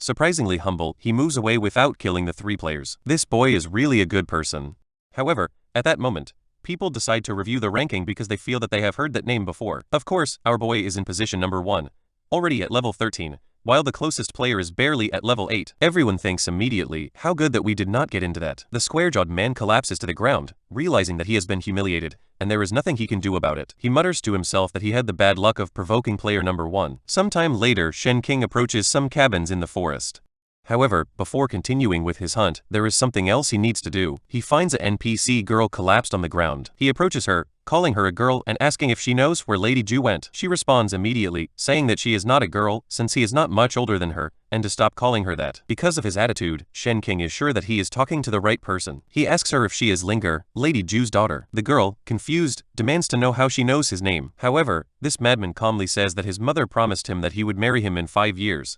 Surprisingly humble, he moves away without killing the three players. This boy is really a good person. However, at that moment, people decide to review the ranking because they feel that they have heard that name before. Of course, our boy is in position number 1, already at level 13, while the closest player is barely at level 8. Everyone thinks immediately, how good that we did not get into that. The square-jawed man collapses to the ground, realizing that he has been humiliated, and there is nothing he can do about it. He mutters to himself that he had the bad luck of provoking player number 1. Sometime later, Shen King approaches some cabins in the forest. However, before continuing with his hunt, there is something else he needs to do. He finds an NPC girl collapsed on the ground. He approaches her, calling her a girl and asking if she knows where Lady Ju went. She responds immediately, saying that she is not a girl, since he is not much older than her, and to stop calling her that. Because of his attitude, Shen King is sure that he is talking to the right person. He asks her if she is Linger, Lady Ju's daughter. The girl, confused, demands to know how she knows his name. However, this madman calmly says that his mother promised him that he would marry him in 5 years.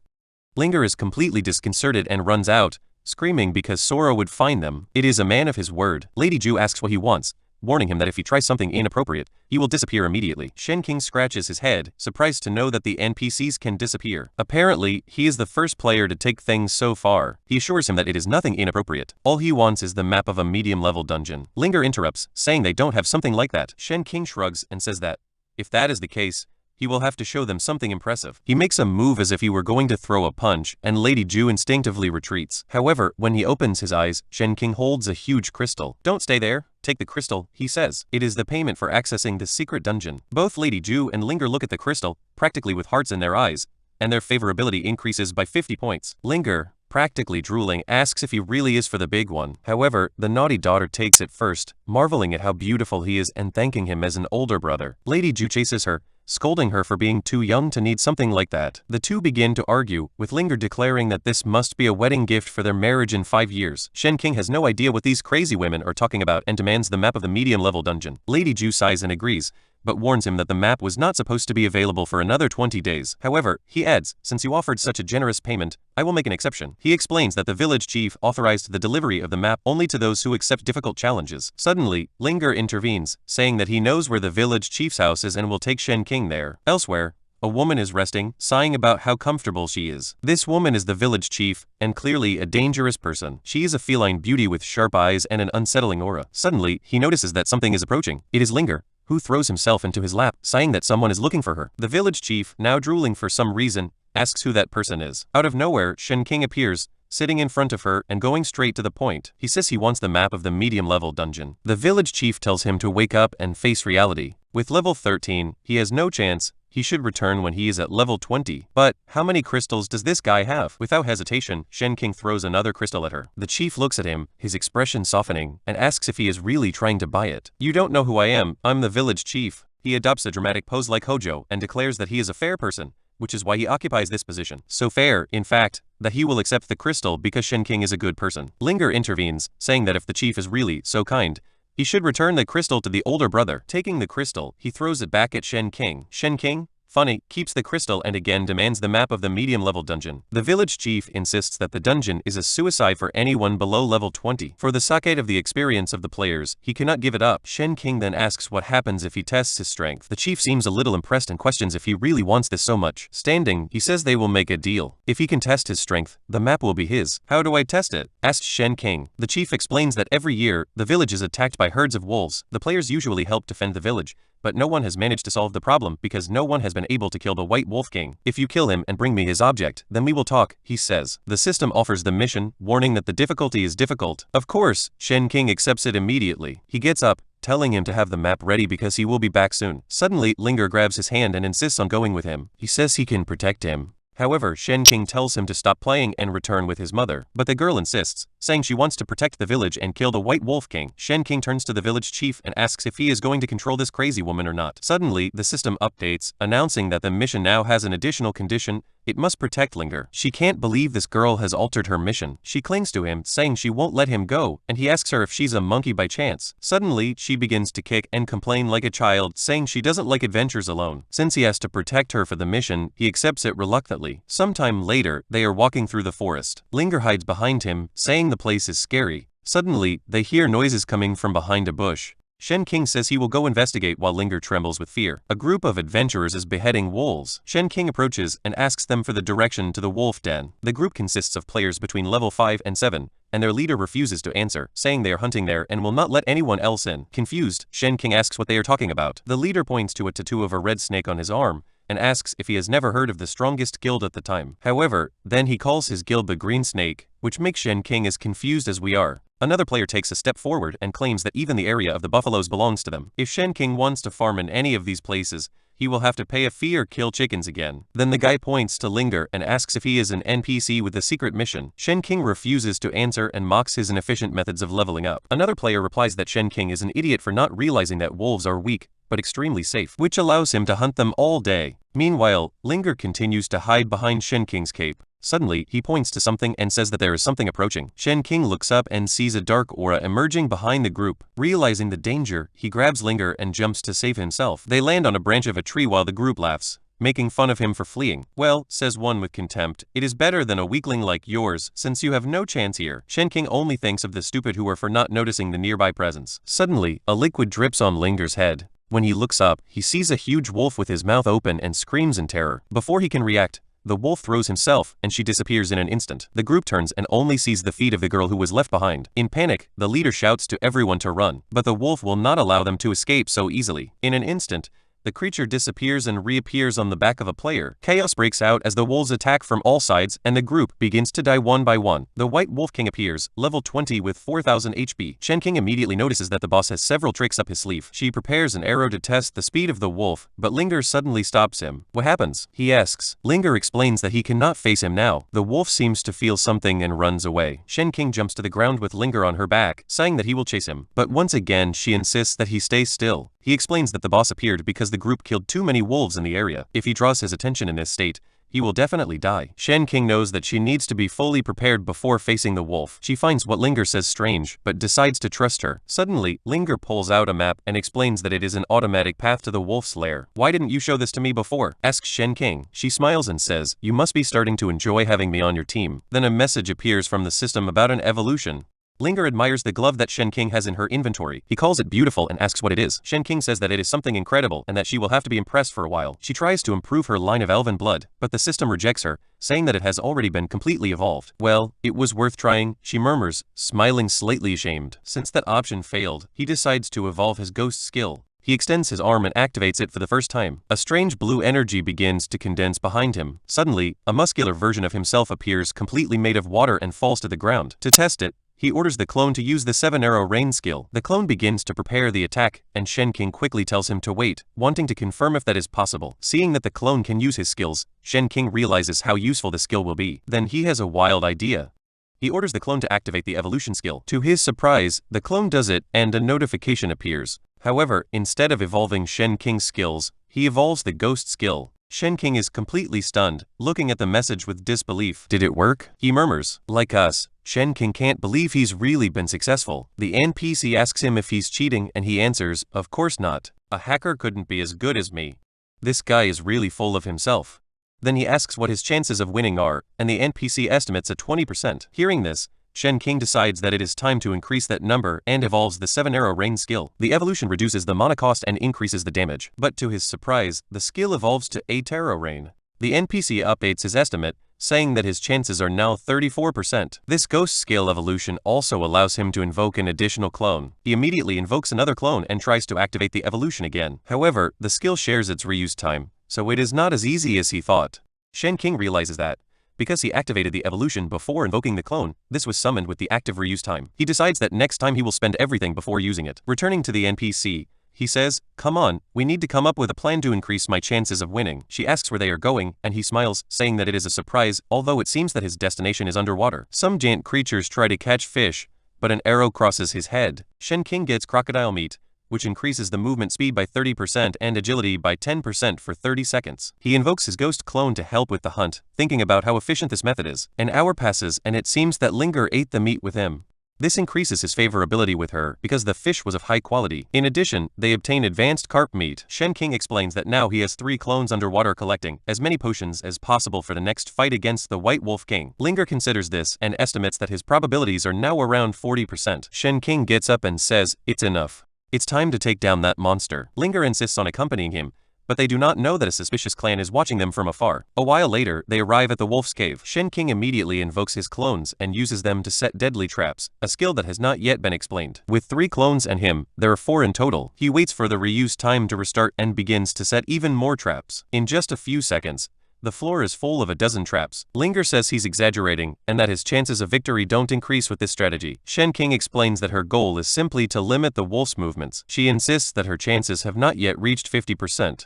Linger is completely disconcerted and runs out, screaming because Sora would find them. It is a man of his word. Lady Ju asks what he wants, warning him that if he tries something inappropriate, he will disappear immediately. Shen King scratches his head, surprised to know that the NPCs can disappear. Apparently, he is the first player to take things so far. He assures him that it is nothing inappropriate. All he wants is the map of a medium-level dungeon. Linger interrupts, saying they don't have something like that. Shen King shrugs and says that, if that is the case, he will have to show them something impressive. He makes a move as if he were going to throw a punch, and Lady Ju instinctively retreats. However, when he opens his eyes, Shen King holds a huge crystal. Don't stay there. Take the crystal, he says. It is the payment for accessing the secret dungeon. Both Lady Ju and Linger look at the crystal, practically with hearts in their eyes, and their favorability increases by 50 points. Linger, practically drooling, asks if he really is for the big one. However, the naughty daughter takes it first, marveling at how beautiful he is and thanking him as an older brother. Lady Ju chases her, scolding her for being too young to need something like that. The two begin to argue, with Linger declaring that this must be a wedding gift for their marriage in 5 years. Shen King has no idea what these crazy women are talking about and demands the map of the medium-level dungeon. Lady Ju sighs and agrees, but warns him that the map was not supposed to be available for another 20 days. However, he adds, since you offered such a generous payment, I will make an exception. He explains that the village chief authorized the delivery of the map only to those who accept difficult challenges. Suddenly, Linger intervenes, saying that he knows where the village chief's house is and will take Shen King there. Elsewhere, a woman is resting, sighing about how comfortable she is. This woman is the village chief, and clearly a dangerous person. She is a feline beauty with sharp eyes and an unsettling aura. Suddenly, he notices that something is approaching. It is Linger, who throws himself into his lap, sighing that someone is looking for her. The village chief, now drooling for some reason, asks who that person is. Out of nowhere, Shen King appears, sitting in front of her and going straight to the point. He says he wants the map of the medium-level dungeon. The village chief tells him to wake up and face reality. With level 13, he has no chance. He should return when he is at level 20. But, how many crystals does this guy have? Without hesitation, Shen King throws another crystal at her. The chief looks at him, his expression softening, and asks if he is really trying to buy it. You don't know who I am, I'm the village chief. He adopts a dramatic pose like Hojo, and declares that he is a fair person, which is why he occupies this position. So fair, in fact, that he will accept the crystal because Shen King is a good person. Linger intervenes, saying that if the chief is really so kind, he should return the crystal to the older brother. Taking the crystal, he throws it back at Shen King. Shen King, funny, keeps the crystal and again demands the map of the medium-level dungeon. The village chief insists that the dungeon is a suicide for anyone below level 20. For the sake of the experience of the players, he cannot give it up. Shen King then asks what happens if he tests his strength. The chief seems a little impressed and questions if he really wants this so much. Standing, he says they will make a deal. If he can test his strength, the map will be his. How do I test it? Asked Shen King. The chief explains that every year, the village is attacked by herds of wolves. The players usually help defend the village, but no one has managed to solve the problem because no one has been able to kill the White Wolf King. If you kill him and bring me his object, then we will talk, he says. The system offers the mission, warning that the difficulty is difficult. Of course, Shen King accepts it immediately. He gets up, telling him to have the map ready because he will be back soon. Suddenly, Linger grabs his hand and insists on going with him. He says he can protect him. However, Shen King tells him to stop playing and return with his mother. But the girl insists, saying she wants to protect the village and kill the White Wolf King. Shen King turns to the village chief and asks if he is going to control this crazy woman or not. Suddenly, the system updates, announcing that the mission now has an additional condition. It must protect Linger. She can't believe this girl has altered her mission. She clings to him, saying she won't let him go, and he asks her if she's a monkey by chance. Suddenly, she begins to kick and complain like a child, saying she doesn't like adventures alone. Since he has to protect her for the mission, he accepts it reluctantly. Sometime later, they are walking through the forest. Linger hides behind him, saying the place is scary. Suddenly, they hear noises coming from behind a bush. Shen King says he will go investigate while Linger trembles with fear. A group of adventurers is beheading wolves. Shen King approaches and asks them for the direction to the wolf den. The group consists of players between level 5 and 7, and their leader refuses to answer, saying they are hunting there and will not let anyone else in. Confused, Shen King asks what they are talking about. The leader points to a tattoo of a red snake on his arm, and asks if he has never heard of the strongest guild at the time. However, then he calls his guild the Green Snake, which makes Shen King as confused as we are. Another player takes a step forward and claims that even the area of the buffaloes belongs to them. If Shen King wants to farm in any of these places, he will have to pay a fee or kill chickens again. Then the guy points to Linger and asks if he is an NPC with a secret mission. Shen King refuses to answer and mocks his inefficient methods of leveling up. Another player replies that Shen King is an idiot for not realizing that wolves are weak, but extremely safe, which allows him to hunt them all day. Meanwhile, Linger continues to hide behind Shen King's cape. Suddenly, he points to something and says that there is something approaching. Shen King looks up and sees a dark aura emerging behind the group. Realizing the danger, he grabs Linger and jumps to save himself. They land on a branch of a tree while the group laughs, making fun of him for fleeing. Well, says one with contempt, it is better than a weakling like yours, since you have no chance here. Shen King only thinks of the stupid who are for not noticing the nearby presence. Suddenly, a liquid drips on Linger's head. When he looks up, he sees a huge wolf with his mouth open and screams in terror. Before he can react, the wolf throws himself, and she disappears in an instant. The group turns and only sees the feet of the girl who was left behind. In panic, the leader shouts to everyone to run, but the wolf will not allow them to escape so easily. In an instant, the creature disappears and reappears on the back of a player. Chaos breaks out as the wolves attack from all sides, and the group begins to die one by one. The White Wolf King appears, level 20 with 4000 HP. Shen King immediately notices that the boss has several tricks up his sleeve. She prepares an arrow to test the speed of the wolf, but Linger suddenly stops him. What happens? He asks. Linger explains that he cannot face him now. The wolf seems to feel something and runs away. Shen King jumps to the ground with Linger on her back, saying that he will chase him. But once again, she insists that he stay still. He explains that the boss appeared because the group killed too many wolves in the area. If he draws his attention in this state, he will definitely die. Shen King knows that she needs to be fully prepared before facing the wolf. She finds what Linger says strange, but decides to trust her. Suddenly, Linger pulls out a map and explains that it is an automatic path to the wolf's lair. Why didn't you show this to me before? Asks Shen King. She smiles and says, you must be starting to enjoy having me on your team. Then a message appears from the system about an evolution. Linger admires the glove that Shen King has in her inventory. He calls it beautiful and asks what it is. Shen King says that it is something incredible and that she will have to be impressed for a while. She tries to improve her line of elven blood, but the system rejects her, saying that it has already been completely evolved. Well, it was worth trying, she murmurs, smiling slightly ashamed. Since that option failed, he decides to evolve his ghost skill. He extends his arm and activates it for the first time. A strange blue energy begins to condense behind him. Suddenly, a muscular version of himself appears completely made of water and falls to the ground. To test it, he orders the clone to use the 7-arrow rain skill. The clone begins to prepare the attack, and Shen King quickly tells him to wait, wanting to confirm if that is possible. Seeing that the clone can use his skills, Shen King realizes how useful the skill will be. Then he has a wild idea. He orders the clone to activate the evolution skill. To his surprise, the clone does it, and a notification appears. However, instead of evolving Shen King's skills, he evolves the ghost skill. Shen King is completely stunned, looking at the message with disbelief. Did it work? He murmurs. Like us, Shen King can't believe he's really been successful. The NPC asks him if he's cheating and he answers, of course not. A hacker couldn't be as good as me. This guy is really full of himself. Then he asks what his chances of winning are, and the NPC estimates at 20%. Hearing this, Shen King decides that it is time to increase that number and evolves the 7-arrow rain skill. The evolution reduces the mana cost and increases the damage, but to his surprise, the skill evolves to 8-arrow rain. The NPC updates his estimate, saying that his chances are now 34%. This ghost scale evolution also allows him to invoke an additional clone. He immediately invokes another clone and tries to activate the evolution again. However, the skill shares its reuse time, so it is not as easy as he thought. Shen King realizes that, because he activated the evolution before invoking the clone, this was summoned with the active reuse time. He decides that next time he will spend everything before using it. Returning to the NPC, he says, come on, we need to come up with a plan to increase my chances of winning. She asks where they are going, and he smiles, saying that it is a surprise, although it seems that his destination is underwater. Some giant creatures try to catch fish, but an arrow crosses his head. Shen King gets crocodile meat, which increases the movement speed by 30% and agility by 10% for 30 seconds. He invokes his ghost clone to help with the hunt, thinking about how efficient this method is. An hour passes and it seems that Linger ate the meat with him. This increases his favorability with her because the fish was of high quality. In addition, they obtain advanced carp meat. Shen King explains that now he has 3 clones underwater collecting as many potions as possible for the next fight against the White Wolf King. Linger considers this and estimates that his probabilities are now around 40%. Shen King gets up and says, it's enough. It's time to take down that monster. Linger insists on accompanying him, but they do not know that a suspicious clan is watching them from afar. A while later, they arrive at the wolf's cave. Shen King immediately invokes his clones and uses them to set deadly traps, a skill that has not yet been explained. With 3 clones and him, there are 4 in total. He waits for the reuse time to restart and begins to set even more traps. In just a few seconds, the floor is full of a dozen traps. Linger says he's exaggerating, and that his chances of victory don't increase with this strategy. Shen King explains that her goal is simply to limit the wolf's movements. She insists that her chances have not yet reached 50%.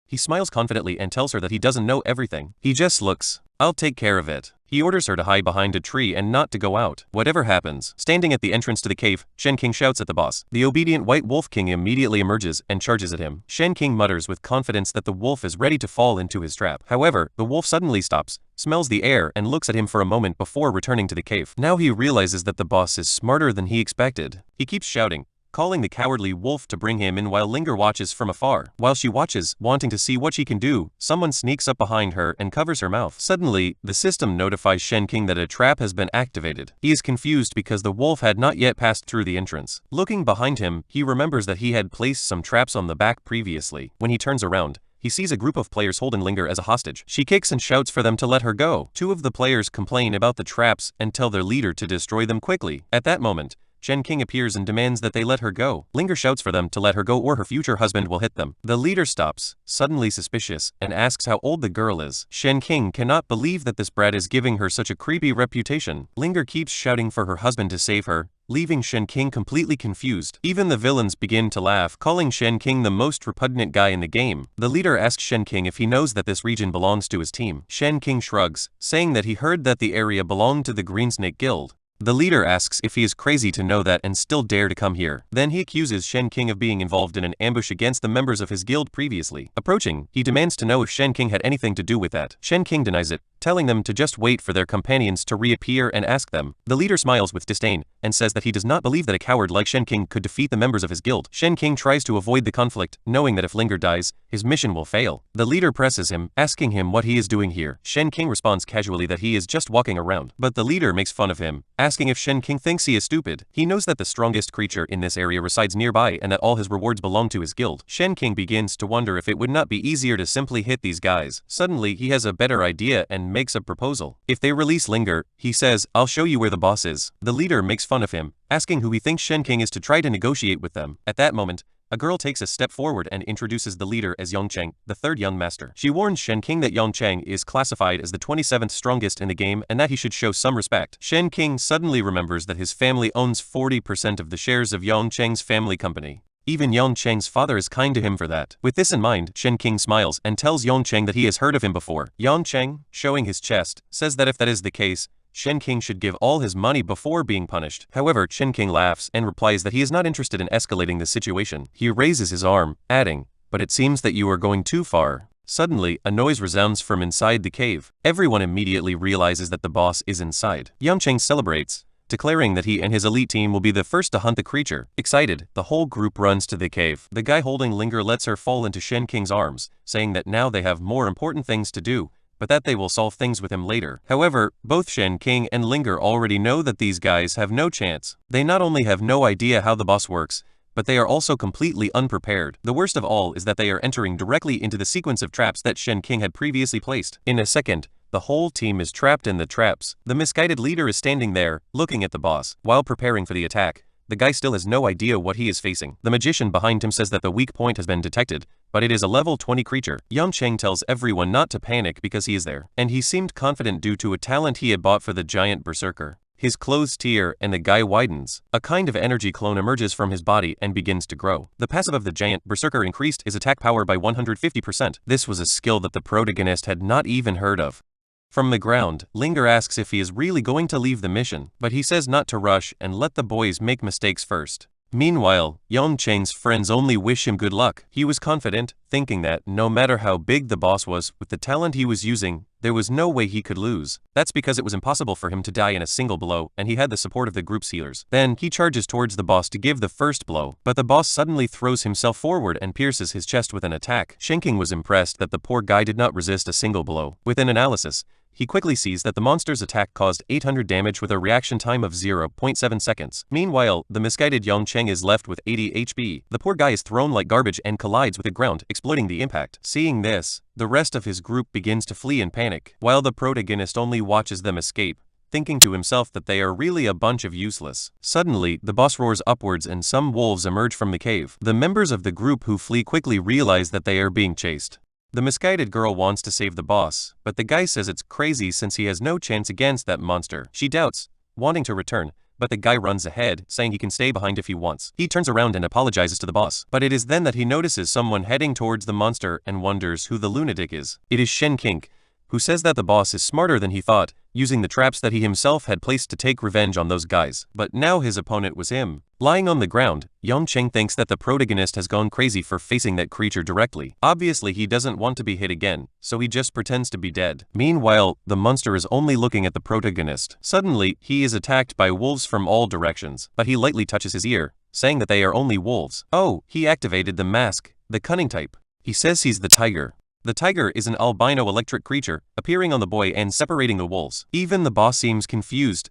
He smiles confidently and tells her that he doesn't know everything. He just looks. I'll take care of it. He orders her to hide behind a tree and not to go out. Whatever happens. Standing at the entrance to the cave, Shen King shouts at the boss. The obedient White Wolf King immediately emerges and charges at him. Shen King mutters with confidence that the wolf is ready to fall into his trap. However, the wolf suddenly stops, smells the air and looks at him for a moment before returning to the cave. Now he realizes that the boss is smarter than he expected. He keeps shouting, calling the cowardly wolf to bring him in while Linger watches from afar. While she watches, wanting to see what she can do, someone sneaks up behind her and covers her mouth. Suddenly, the system notifies Shen King that a trap has been activated. He is confused because the wolf had not yet passed through the entrance. Looking behind him, he remembers that he had placed some traps on the back previously. When he turns around, he sees a group of players holding Linger as a hostage. She kicks and shouts for them to let her go. 2 of the players complain about the traps and tell their leader to destroy them quickly. At that moment, Shen King appears and demands that they let her go. Linger shouts for them to let her go or her future husband will hit them. The leader stops, suddenly suspicious, and asks how old the girl is. Shen King cannot believe that this brat is giving her such a creepy reputation. Linger keeps shouting for her husband to save her, leaving Shen King completely confused. Even the villains begin to laugh, calling Shen King the most repugnant guy in the game. The leader asks Shen King if he knows that this region belongs to his team. Shen King shrugs, saying that he heard that the area belonged to the Greensnake Guild. The leader asks if he is crazy to know that and still dare to come here. Then he accuses Shen King of being involved in an ambush against the members of his guild previously. Approaching, he demands to know if Shen King had anything to do with that. Shen King denies it, telling them to just wait for their companions to reappear and ask them. The leader smiles with disdain and says that he does not believe that a coward like Shen King could defeat the members of his guild. Shen King tries to avoid the conflict, knowing that if Linger dies, his mission will fail. The leader presses him, asking him what he is doing here. Shen King responds casually that he is just walking around, but the leader makes fun of him, asking if Shen King thinks he is stupid. He knows that the strongest creature in this area resides nearby and that all his rewards belong to his guild. Shen King begins to wonder if it would not be easier to simply hit these guys. Suddenly, he has a better idea and makes a proposal. If they release Linger, he says, "I'll show you where the boss is." The leader makes fun of him, asking who he thinks Shen King is to try to negotiate with them. At that moment, a girl takes a step forward and introduces the leader as Yongcheng, the 3rd young master. She warns Shen King that Yongcheng is classified as the 27th strongest in the game and that he should show some respect. Shen King suddenly remembers that his family owns 40% of the shares of Yongcheng's family company. Even Yongcheng's father is kind to him for that. With this in mind, Shen King smiles and tells Yongcheng that he has heard of him before. Yongcheng, showing his chest, says that if that is the case, Shen King should give all his money before being punished. However, Shen King laughs and replies that he is not interested in escalating the situation. He raises his arm, adding, "But it seems that you are going too far." Suddenly, a noise resounds from inside the cave. Everyone immediately realizes that the boss is inside. Yongcheng celebrates, declaring that he and his elite team will be the first to hunt the creature. Excited, the whole group runs to the cave. The guy holding Linger lets her fall into Shen King's arms, saying that now they have more important things to do, but that they will solve things with him later. However, both Shen King and Linger already know that these guys have no chance. They not only have no idea how the boss works, but they are also completely unprepared. The worst of all is that they are entering directly into the sequence of traps that Shen King had previously placed. In a second, the whole team is trapped in the traps. The misguided leader is standing there, looking at the boss. While preparing for the attack, the guy still has no idea what he is facing. The magician behind him says that the weak point has been detected, but it is a level 20 creature. Yongcheng tells everyone not to panic because he is there, and he seemed confident due to a talent he had bought for the giant berserker. His clothes tear and the guy widens. A kind of energy clone emerges from his body and begins to grow. The passive of the giant berserker increased his attack power by 150%. This was a skill that the protagonist had not even heard of. From the ground, Linger asks if he is really going to leave the mission, but he says not to rush and let the boys make mistakes first. Meanwhile, Yongcheng's friends only wish him good luck. He was confident, thinking that, no matter how big the boss was, with the talent he was using, there was no way he could lose. That's because it was impossible for him to die in a single blow, and he had the support of the group's healers. Then, he charges towards the boss to give the first blow, but the boss suddenly throws himself forward and pierces his chest with an attack. Shen King was impressed that the poor guy did not resist a single blow. With an analysis, he quickly sees that the monster's attack caused 800 damage with a reaction time of 0.7 seconds. Meanwhile, the misguided Yongcheng is left with 80 HP. The poor guy is thrown like garbage and collides with the ground, exploiting the impact. Seeing this, the rest of his group begins to flee in panic, while the protagonist only watches them escape, thinking to himself that they are really a bunch of useless. Suddenly, the boss roars upwards and some wolves emerge from the cave. The members of the group who flee quickly realize that they are being chased. The misguided girl wants to save the boss, but the guy says it's crazy since he has no chance against that monster. She doubts, wanting to return, but the guy runs ahead, saying he can stay behind if he wants. He turns around and apologizes to the boss, but it is then that he notices someone heading towards the monster and wonders who the lunatic is. It is Shen King, who says that the boss is smarter than he thought, using the traps that he himself had placed to take revenge on those guys. But now his opponent was him. Lying on the ground, Yongcheng thinks that the protagonist has gone crazy for facing that creature directly. Obviously he doesn't want to be hit again, so he just pretends to be dead. Meanwhile, the monster is only looking at the protagonist. Suddenly, he is attacked by wolves from all directions, but he lightly touches his ear, saying that they are only wolves. Oh, he activated the mask, the cunning type. He says he's the tiger. The tiger is an albino electric creature, appearing on the boy and separating the wolves. Even the boss seems confused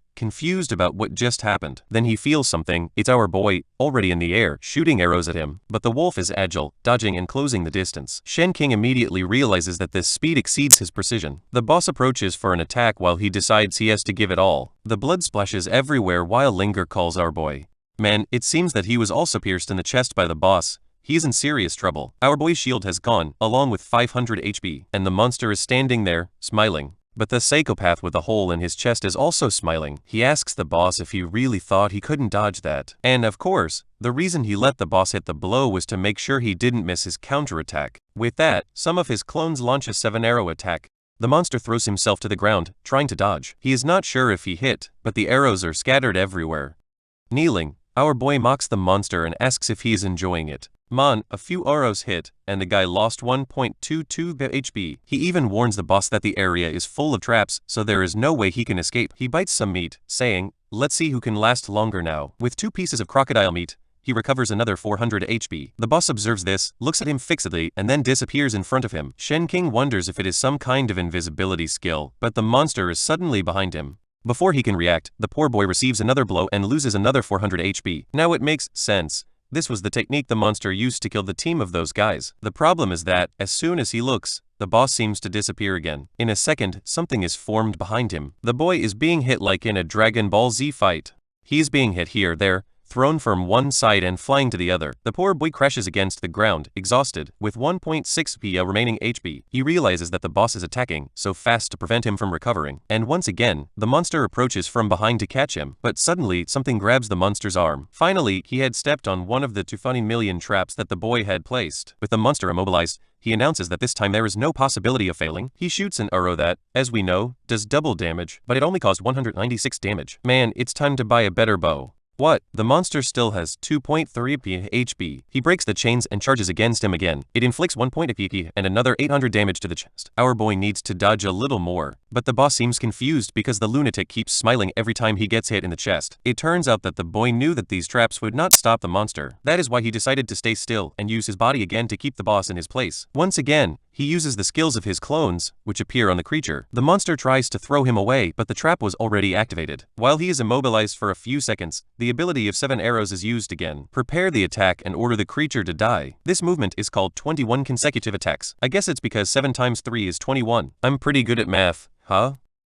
about what just happened. Then he feels something. It's our boy, already in the air, shooting arrows at him. But the wolf is agile, dodging and closing the distance. Shen King immediately realizes that this speed exceeds his precision. The boss approaches for an attack while he decides he has to give it all. The blood splashes everywhere while Linger calls our boy. Man, it seems that he was also pierced in the chest by the boss. He is in serious trouble. Our boy's shield has gone, along with 500 HP, and the monster is standing there, smiling. But the psychopath with a hole in his chest is also smiling. He asks the boss if he really thought he couldn't dodge that. And of course, the reason he let the boss hit the blow was to make sure he didn't miss his counterattack. With that, some of his clones launch a 7-arrow attack. The monster throws himself to the ground, trying to dodge. He is not sure if he hit, but the arrows are scattered everywhere. Kneeling, our boy mocks the monster and asks if he is enjoying it. Man, a few arrows hit, and the guy lost 1.22 HP. He even warns the boss that the area is full of traps, so there is no way he can escape. He bites some meat, saying, "Let's see who can last longer now." With 2 pieces of crocodile meat, he recovers another 400 HP. The boss observes this, looks at him fixedly, and then disappears in front of him. Shen King wonders if it is some kind of invisibility skill, but the monster is suddenly behind him. Before he can react, the poor boy receives another blow and loses another 400 HP. Now it makes sense. This was the technique the monster used to kill the team of those guys. The problem is that, as soon as he looks, the boss seems to disappear again. In a second, something is formed behind him. The boy is being hit like in a Dragon Ball Z fight. He is being hit here, there, thrown from one side and flying to the other. The poor boy crashes against the ground, exhausted, with 1.6 PA remaining HP. He realizes that the boss is attacking so fast to prevent him from recovering. And once again, the monster approaches from behind to catch him, but suddenly something grabs the monster's arm. Finally, he had stepped on one of the 2 million traps that the boy had placed. With the monster immobilized, he announces that this time there is no possibility of failing. He shoots an arrow that, as we know, does double damage, but it only caused 196 damage. Man, it's time to buy a better bow. What? The monster still has 2.3 HP. He breaks the chains and charges against him again. It inflicts 1 point of PP and another 800 damage to the chest. Our boy needs to dodge a little more, but the boss seems confused because the lunatic keeps smiling every time he gets hit in the chest. It turns out that the boy knew that these traps would not stop the monster. That is why he decided to stay still and use his body again to keep the boss in his place. Once again, he uses the skills of his clones, which appear on the creature. The monster tries to throw him away, but the trap was already activated. While he is immobilized for a few seconds, the ability of 7 arrows is used again. Prepare the attack and order the creature to die. This movement is called 21 consecutive attacks. I guess it's because 7 times 3 is 21. I'm pretty good at math, huh?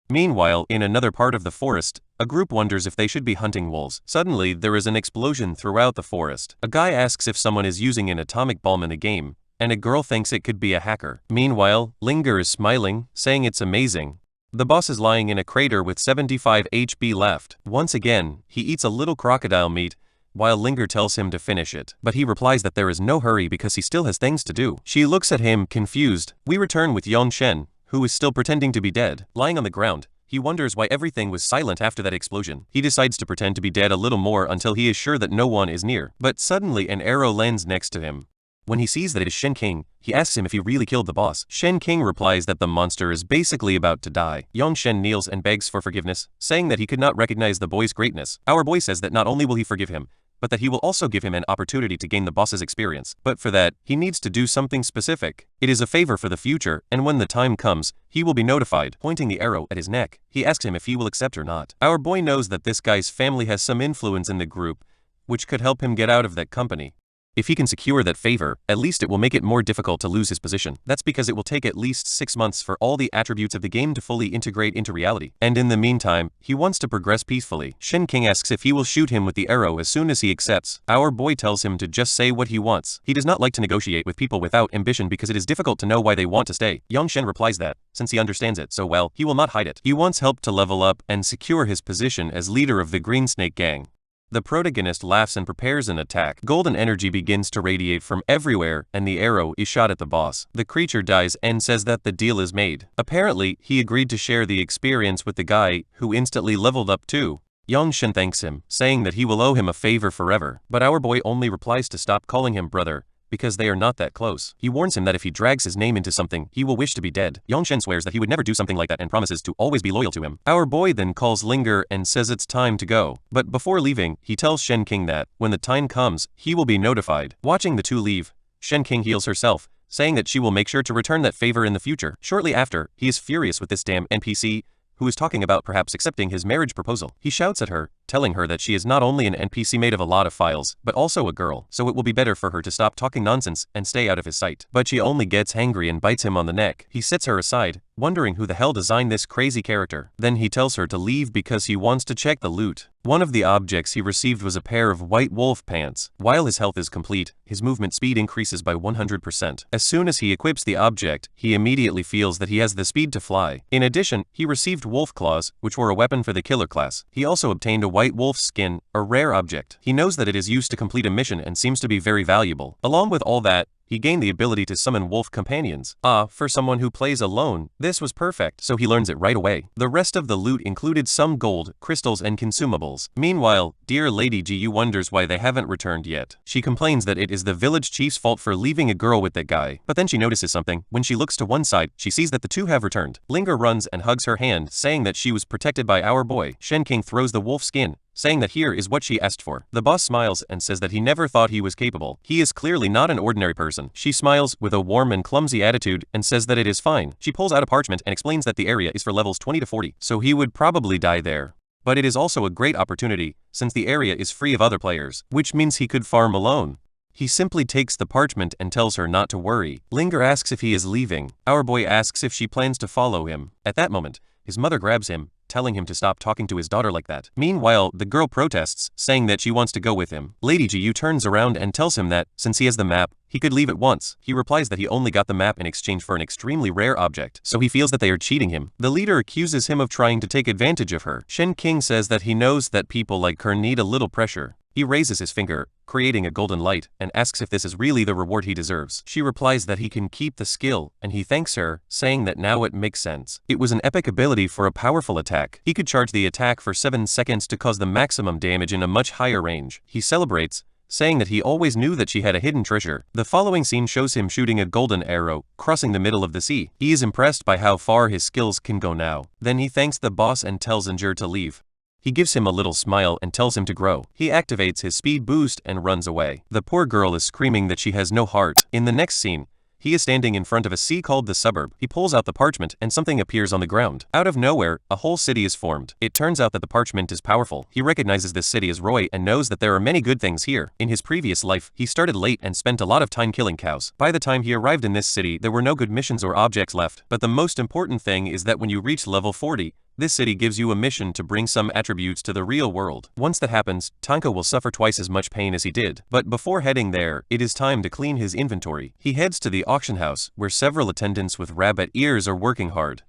Meanwhile, in another part of the forest, a group wonders if they should be hunting wolves. Suddenly, there is an explosion throughout the forest. A guy asks if someone is using an atomic bomb in the game, and a girl thinks it could be a hacker. Meanwhile, Linger is smiling, saying it's amazing. The boss is lying in a crater with 75 HP left. Once again, he eats a little crocodile meat, while Linger tells him to finish it. But he replies that there is no hurry because he still has things to do. She looks at him, confused. We return with Yongchen, who is still pretending to be dead. Lying on the ground, he wonders why everything was silent after that explosion. He decides to pretend to be dead a little more until he is sure that no one is near. But suddenly an arrow lands next to him. When he sees that it is Shen King, he asks him if he really killed the boss. Shen King replies that the monster is basically about to die. Yongchen kneels and begs for forgiveness, saying that he could not recognize the boy's greatness. Our boy says that not only will he forgive him, but that he will also give him an opportunity to gain the boss's experience. But for that, he needs to do something specific. It is a favor for the future, and when the time comes, he will be notified. Pointing the arrow at his neck, he asks him if he will accept or not. Our boy knows that this guy's family has some influence in the group, which could help him get out of that company. If he can secure that favor, at least it will make it more difficult to lose his position. That's because it will take at least 6 months for all the attributes of the game to fully integrate into reality. And in the meantime, he wants to progress peacefully. Shen King asks if he will shoot him with the arrow as soon as he accepts. Our boy tells him to just say what he wants. He does not like to negotiate with people without ambition because it is difficult to know why they want to stay. Young Shen replies that, since he understands it so well, he will not hide it. He wants help to level up and secure his position as leader of the Green Snake Gang. The protagonist laughs and prepares an attack. Golden energy begins to radiate from everywhere, and the arrow is shot at the boss. The creature dies and says that the deal is made. Apparently, he agreed to share the experience with the guy, who instantly leveled up too. Yongshin thanks him, saying that he will owe him a favor forever. But our boy only replies to stop calling him brother, because they are not that close. He warns him that if he drags his name into something, he will wish to be dead. Yongshin swears that he would never do something like that and promises to always be loyal to him. Our boy then calls Linger and says it's time to go. But before leaving, he tells Shen King that, when the time comes, he will be notified. Watching the two leave, Shen King heals herself, saying that she will make sure to return that favor in the future. Shortly after, he is furious with this damn NPC, who is talking about perhaps accepting his marriage proposal. He shouts at her, telling her that she is not only an NPC made of a lot of files, but also a girl, so it will be better for her to stop talking nonsense and stay out of his sight. But she only gets angry and bites him on the neck. He sets her aside, wondering who the hell designed this crazy character. Then he tells her to leave because he wants to check the loot. One of the objects he received was a pair of white wolf pants. While his health is complete, his movement speed increases by 100%. As soon as he equips the object, he immediately feels that he has the speed to fly. In addition, he received wolf claws, which were a weapon for the killer class. He also obtained a white wolf skin, a rare object. He knows that it is used to complete a mission and seems to be very valuable. Along with all that, he gained the ability to summon wolf companions. For someone who plays alone, this was perfect, so he learns it right away. The rest of the loot included some gold, crystals, and consumables. Meanwhile, dear Lady Gu wonders why they haven't returned yet. She complains that it is the village chief's fault for leaving a girl with that guy. But then she notices something. When she looks to one side, she sees that the two have returned. Linger runs and hugs her hand, saying that she was protected by our boy. Shen King throws the wolf skin, saying that here is what she asked for. The boss smiles and says that he never thought he was capable. He is clearly not an ordinary person. She smiles with a warm and clumsy attitude and says that it is fine. She pulls out a parchment and explains that the area is for levels 20 to 40, so he would probably die there. But it is also a great opportunity, since the area is free of other players, which means he could farm alone. He simply takes the parchment and tells her not to worry. Linger asks if he is leaving. Our boy asks if she plans to follow him. At that moment, his mother grabs him, telling him to stop talking to his daughter like that. Meanwhile, the girl protests, saying that she wants to go with him. Lady Gu turns around and tells him that, since he has the map, he could leave at once. He replies that he only got the map in exchange for an extremely rare object, so he feels that they are cheating him. The leader accuses him of trying to take advantage of her. Shen King says that he knows that people like her need a little pressure. He raises his finger, creating a golden light, and asks if this is really the reward he deserves. She replies that he can keep the skill, and he thanks her, saying that now it makes sense. It was an epic ability for a powerful attack. He could charge the attack for 7 seconds to cause the maximum damage in a much higher range. He celebrates, saying that he always knew that she had a hidden treasure. The following scene shows him shooting a golden arrow, crossing the middle of the sea. He is impressed by how far his skills can go now. Then he thanks the boss and tells Injur to leave. He gives him a little smile and tells him to grow. He activates his speed boost and runs away. The poor girl is screaming that she has no heart. In the next scene, he is standing in front of a sea called the suburb. He pulls out the parchment and something appears on the ground. Out of nowhere, a whole city is formed. It turns out that the parchment is powerful. He recognizes this city as Roy and knows that there are many good things here. In his previous life, he started late and spent a lot of time killing cows. By the time he arrived in this city, there were no good missions or objects left. But the most important thing is that when you reach level 40, this city gives you a mission to bring some attributes to the real world. Once that happens, Tanka will suffer twice as much pain as he did. But before heading there, it is time to clean his inventory. He heads to the auction house, where several attendants with rabbit ears are working hard.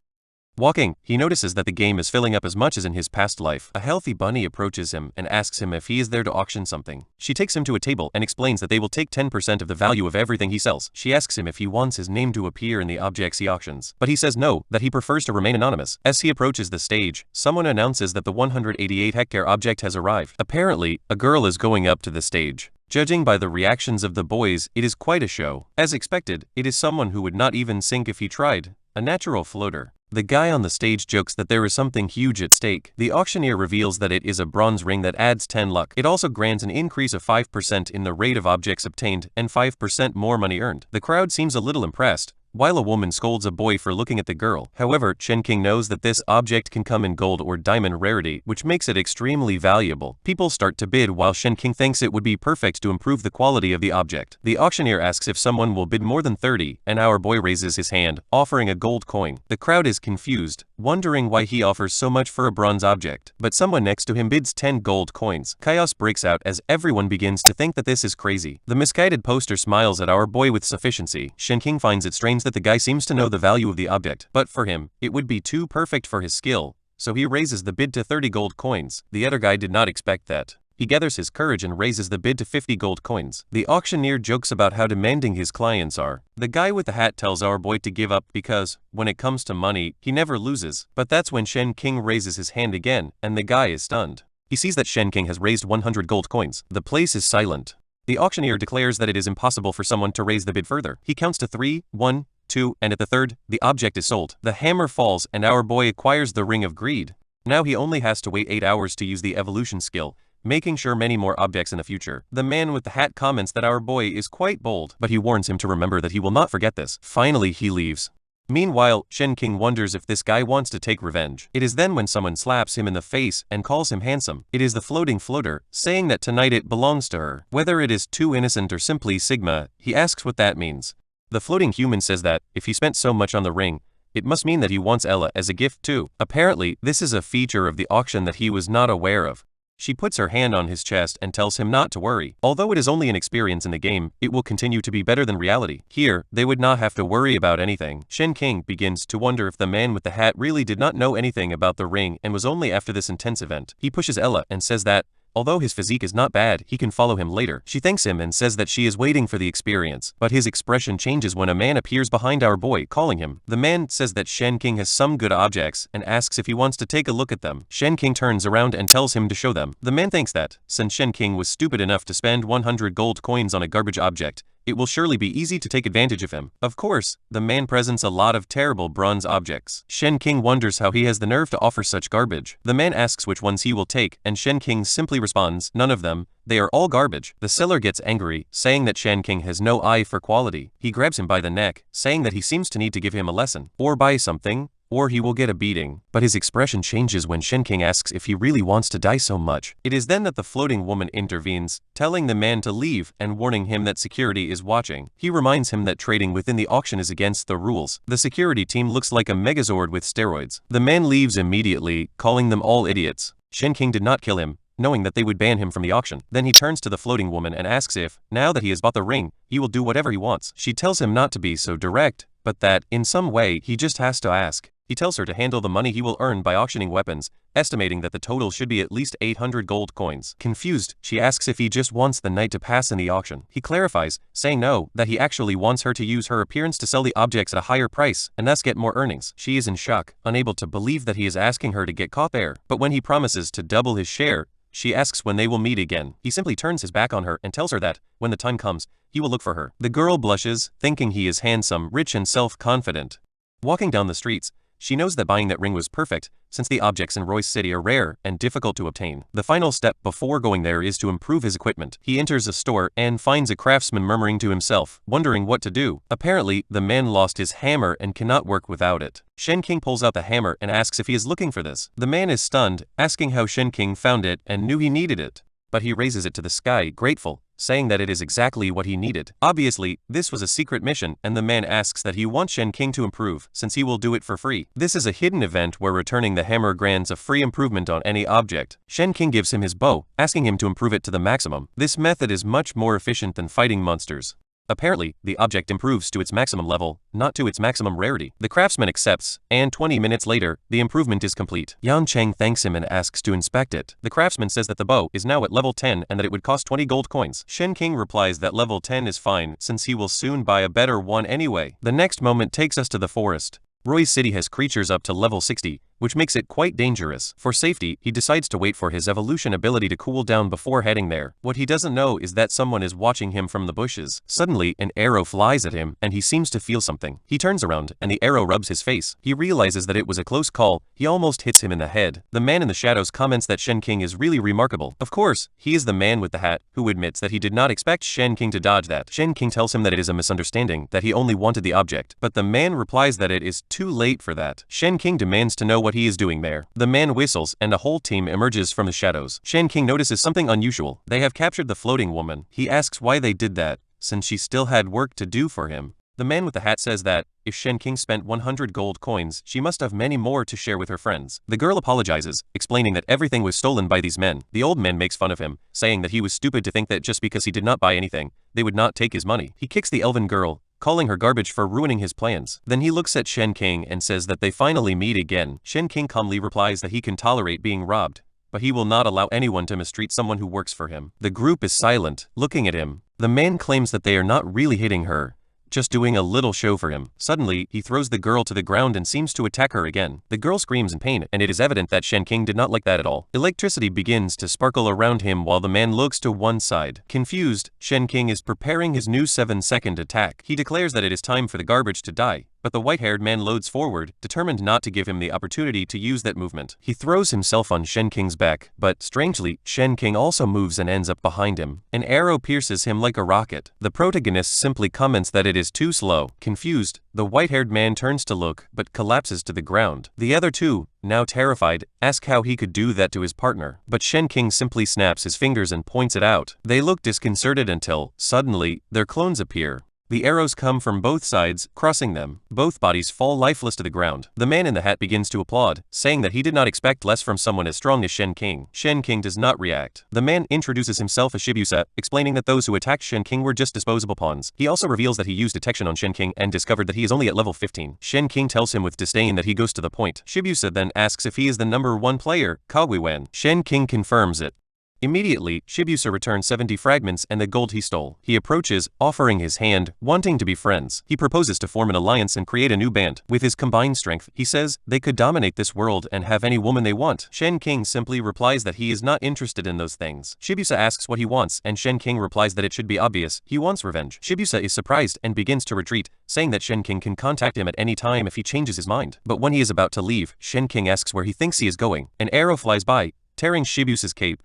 Walking, he notices that the game is filling up as much as in his past life. A healthy bunny approaches him and asks him if he is there to auction something. She takes him to a table and explains that they will take 10% of the value of everything he sells. She asks him if he wants his name to appear in the objects he auctions, but he says no, that he prefers to remain anonymous. As he approaches the stage, someone announces that the 188-hectare object has arrived. Apparently, a girl is going up to the stage. Judging by the reactions of the boys, it is quite a show. As expected, it is someone who would not even sink if he tried. a natural floater. The guy on the stage jokes that there is something huge at stake. The auctioneer reveals that it is a bronze ring that adds 10 luck. It also grants an increase of 5% in the rate of objects obtained and 5% more money earned. The crowd seems a little impressed, while a woman scolds a boy for looking at the girl. However, Shen King knows that this object can come in gold or diamond rarity, which makes it extremely valuable. People start to bid while Shen King thinks it would be perfect to improve the quality of the object. The auctioneer asks if someone will bid more than 30, and our boy raises his hand, offering a gold coin. The crowd is confused, wondering why he offers so much for a bronze object. But someone next to him bids 10 gold coins. Chaos breaks out as everyone begins to think that this is crazy. The misguided poster smiles at our boy with sufficiency. Shen King finds it strange that the guy seems to know the value of the object, but for him, it would be too perfect for his skill, so he raises the bid to 30 gold coins. The other guy did not expect that. He gathers his courage and raises the bid to 50 gold coins. The auctioneer jokes about how demanding his clients are. The guy with the hat tells our boy to give up because, when it comes to money, he never loses. But that's when Shen King raises his hand again, and the guy is stunned. He sees that Shen King has raised 100 gold coins. The place is silent. The auctioneer declares that it is impossible for someone to raise the bid further. He counts to 3, 1, 2, and at the third, the object is sold. The hammer falls and our boy acquires the Ring of Greed. Now he only has to wait 8 hours to use the evolution skill, making sure many more objects in the future. The man with the hat comments that our boy is quite bold, but he warns him to remember that he will not forget this. Finally, he leaves. Meanwhile, Shen King wonders if this guy wants to take revenge. It is then when someone slaps him in the face and calls him handsome. It is the floating floater, saying that tonight it belongs to her. Whether it is too innocent or simply Sigma, he asks what that means. The floating human says that, if he spent so much on the ring, it must mean that he wants Ella as a gift too. Apparently, this is a feature of the auction that he was not aware of. She puts her hand on his chest and tells him not to worry. Although it is only an experience in the game, it will continue to be better than reality. Here, they would not have to worry about anything. Shen King begins to wonder if the man with the hat really did not know anything about the ring and was only after this intense event. He pushes Ella and says that, although his physique is not bad, he can follow him later. She thanks him and says that she is waiting for the experience, but his expression changes when a man appears behind our boy, calling him. The man says that Shen King has some good objects and asks if he wants to take a look at them. Shen King turns around and tells him to show them. The man thinks that, since Shen King was stupid enough to spend 100 gold coins on a garbage object, it will surely be easy to take advantage of him. Of course, the man presents a lot of terrible bronze objects. Shen King wonders how he has the nerve to offer such garbage. The man asks which ones he will take, and Shen King simply responds, none of them. They are all garbage. The seller gets angry, saying that Shen King has no eye for quality. He grabs him by the neck, saying that he seems to need to give him a lesson, or buy something, or he will get a beating. But his expression changes when Shen King asks if he really wants to die so much. It is then that the floating woman intervenes, telling the man to leave and warning him that security is watching. He reminds him that trading within the auction is against the rules. The security team looks like a megazord with steroids. The man leaves immediately, calling them all idiots. Shen King did not kill him, knowing that they would ban him from the auction. Then he turns to the floating woman and asks if, now that he has bought the ring, he will do whatever he wants. She tells him not to be so direct, but that, in some way, he just has to ask. He tells her to handle the money he will earn by auctioning weapons, estimating that the total should be at least 800 gold coins. Confused, she asks if he just wants the night to pass in the auction. He clarifies, saying no, that he actually wants her to use her appearance to sell the objects at a higher price, and thus get more earnings. She is in shock, unable to believe that he is asking her to get caught there. But when he promises to double his share, she asks when they will meet again. He simply turns his back on her and tells her that, when the time comes, he will look for her. The girl blushes, thinking he is handsome, rich and self-confident. Walking down the streets, she knows that buying that ring was perfect, since the objects in Roy's city are rare and difficult to obtain. The final step before going there is to improve his equipment. He enters a store and finds a craftsman murmuring to himself, wondering what to do. Apparently, the man lost his hammer and cannot work without it. Shen King pulls out the hammer and asks if he is looking for this. The man is stunned, asking how Shen King found it and knew he needed it. But he raises it to the sky, grateful, saying that it is exactly what he needed. Obviously, this was a secret mission, and the man asks that he wants Shen King to improve, since he will do it for free. This is a hidden event where returning the hammer grants a free improvement on any object. Shen King gives him his bow, asking him to improve it to the maximum. This method is much more efficient than fighting monsters. Apparently, the object improves to its maximum level, not to its maximum rarity. The craftsman accepts, and 20 minutes later, the improvement is complete. Yan Cheng thanks him and asks to inspect it. The craftsman says that the bow is now at level 10 and that it would cost 20 gold coins. Shen King replies that level 10 is fine, since he will soon buy a better one anyway. The next moment takes us to the forest. Roy's city has creatures up to level 60, which makes it quite dangerous. For safety, he decides to wait for his evolution ability to cool down before heading there. What he doesn't know is that someone is watching him from the bushes. Suddenly, an arrow flies at him, and he seems to feel something. He turns around, and the arrow rubs his face. He realizes that it was a close call. He almost hits him in the head. The man in the shadows comments that Shen King is really remarkable. Of course, he is the man with the hat, who admits that he did not expect Shen King to dodge that. Shen King tells him that it is a misunderstanding, that he only wanted the object, but the man replies that it is too late for that. Shen King demands to know what he is doing there. The man whistles, and a whole team emerges from the shadows. Shen King notices something unusual. They have captured the floating woman. He asks why they did that, since she still had work to do for him. The man with the hat says that, if Shen King spent 100 gold coins, she must have many more to share with her friends. The girl apologizes, explaining that everything was stolen by these men. The old man makes fun of him, saying that he was stupid to think that just because he did not buy anything, they would not take his money. He kicks the elven girl, calling her garbage for ruining his plans. Then he looks at Shen King and says that they finally meet again. Shen King calmly replies that he can tolerate being robbed, but he will not allow anyone to mistreat someone who works for him. The group is silent, looking at him. The man claims that they are not really hitting her, just doing a little show for him. Suddenly, he throws the girl to the ground and seems to attack her again. The girl screams in pain, and it is evident that Shen King did not like that at all. Electricity begins to sparkle around him while the man looks to one side. Confused, Shen King is preparing his new 7-second attack. He declares that it is time for the garbage to die, but the white-haired man loads forward, determined not to give him the opportunity to use that movement. He throws himself on Shen King's back, but strangely, Shen King also moves and ends up behind him. An arrow pierces him like a rocket. The protagonist simply comments that it is too slow. Confused, the white-haired man turns to look, but collapses to the ground. The other two, now terrified, ask how he could do that to his partner, but Shen King simply snaps his fingers and points it out. They look disconcerted until, suddenly, their clones appear. The arrows come from both sides, crossing them. Both bodies fall lifeless to the ground. The man in the hat begins to applaud, saying that he did not expect less from someone as strong as Shen King. Shen King does not react. The man introduces himself as Shibuya, explaining that those who attacked Shen King were just disposable pawns. He also reveals that he used detection on Shen King and discovered that he is only at level 15. Shen King tells him with disdain that he goes to the point. Shibuya then asks if he is the #1 player, Kaguiwan. Shen King confirms it. Immediately, Shibuya returns 70 fragments and the gold he stole. He approaches, offering his hand, wanting to be friends. He proposes to form an alliance and create a new band. With his combined strength, he says, they could dominate this world and have any woman they want. Shen King simply replies that he is not interested in those things. Shibuya asks what he wants, and Shen King replies that it should be obvious. He wants revenge. Shibuya is surprised and begins to retreat, saying that Shen King can contact him at any time if he changes his mind. But when he is about to leave, Shen King asks where he thinks he is going. An arrow flies by, tearing Shibuya's cape,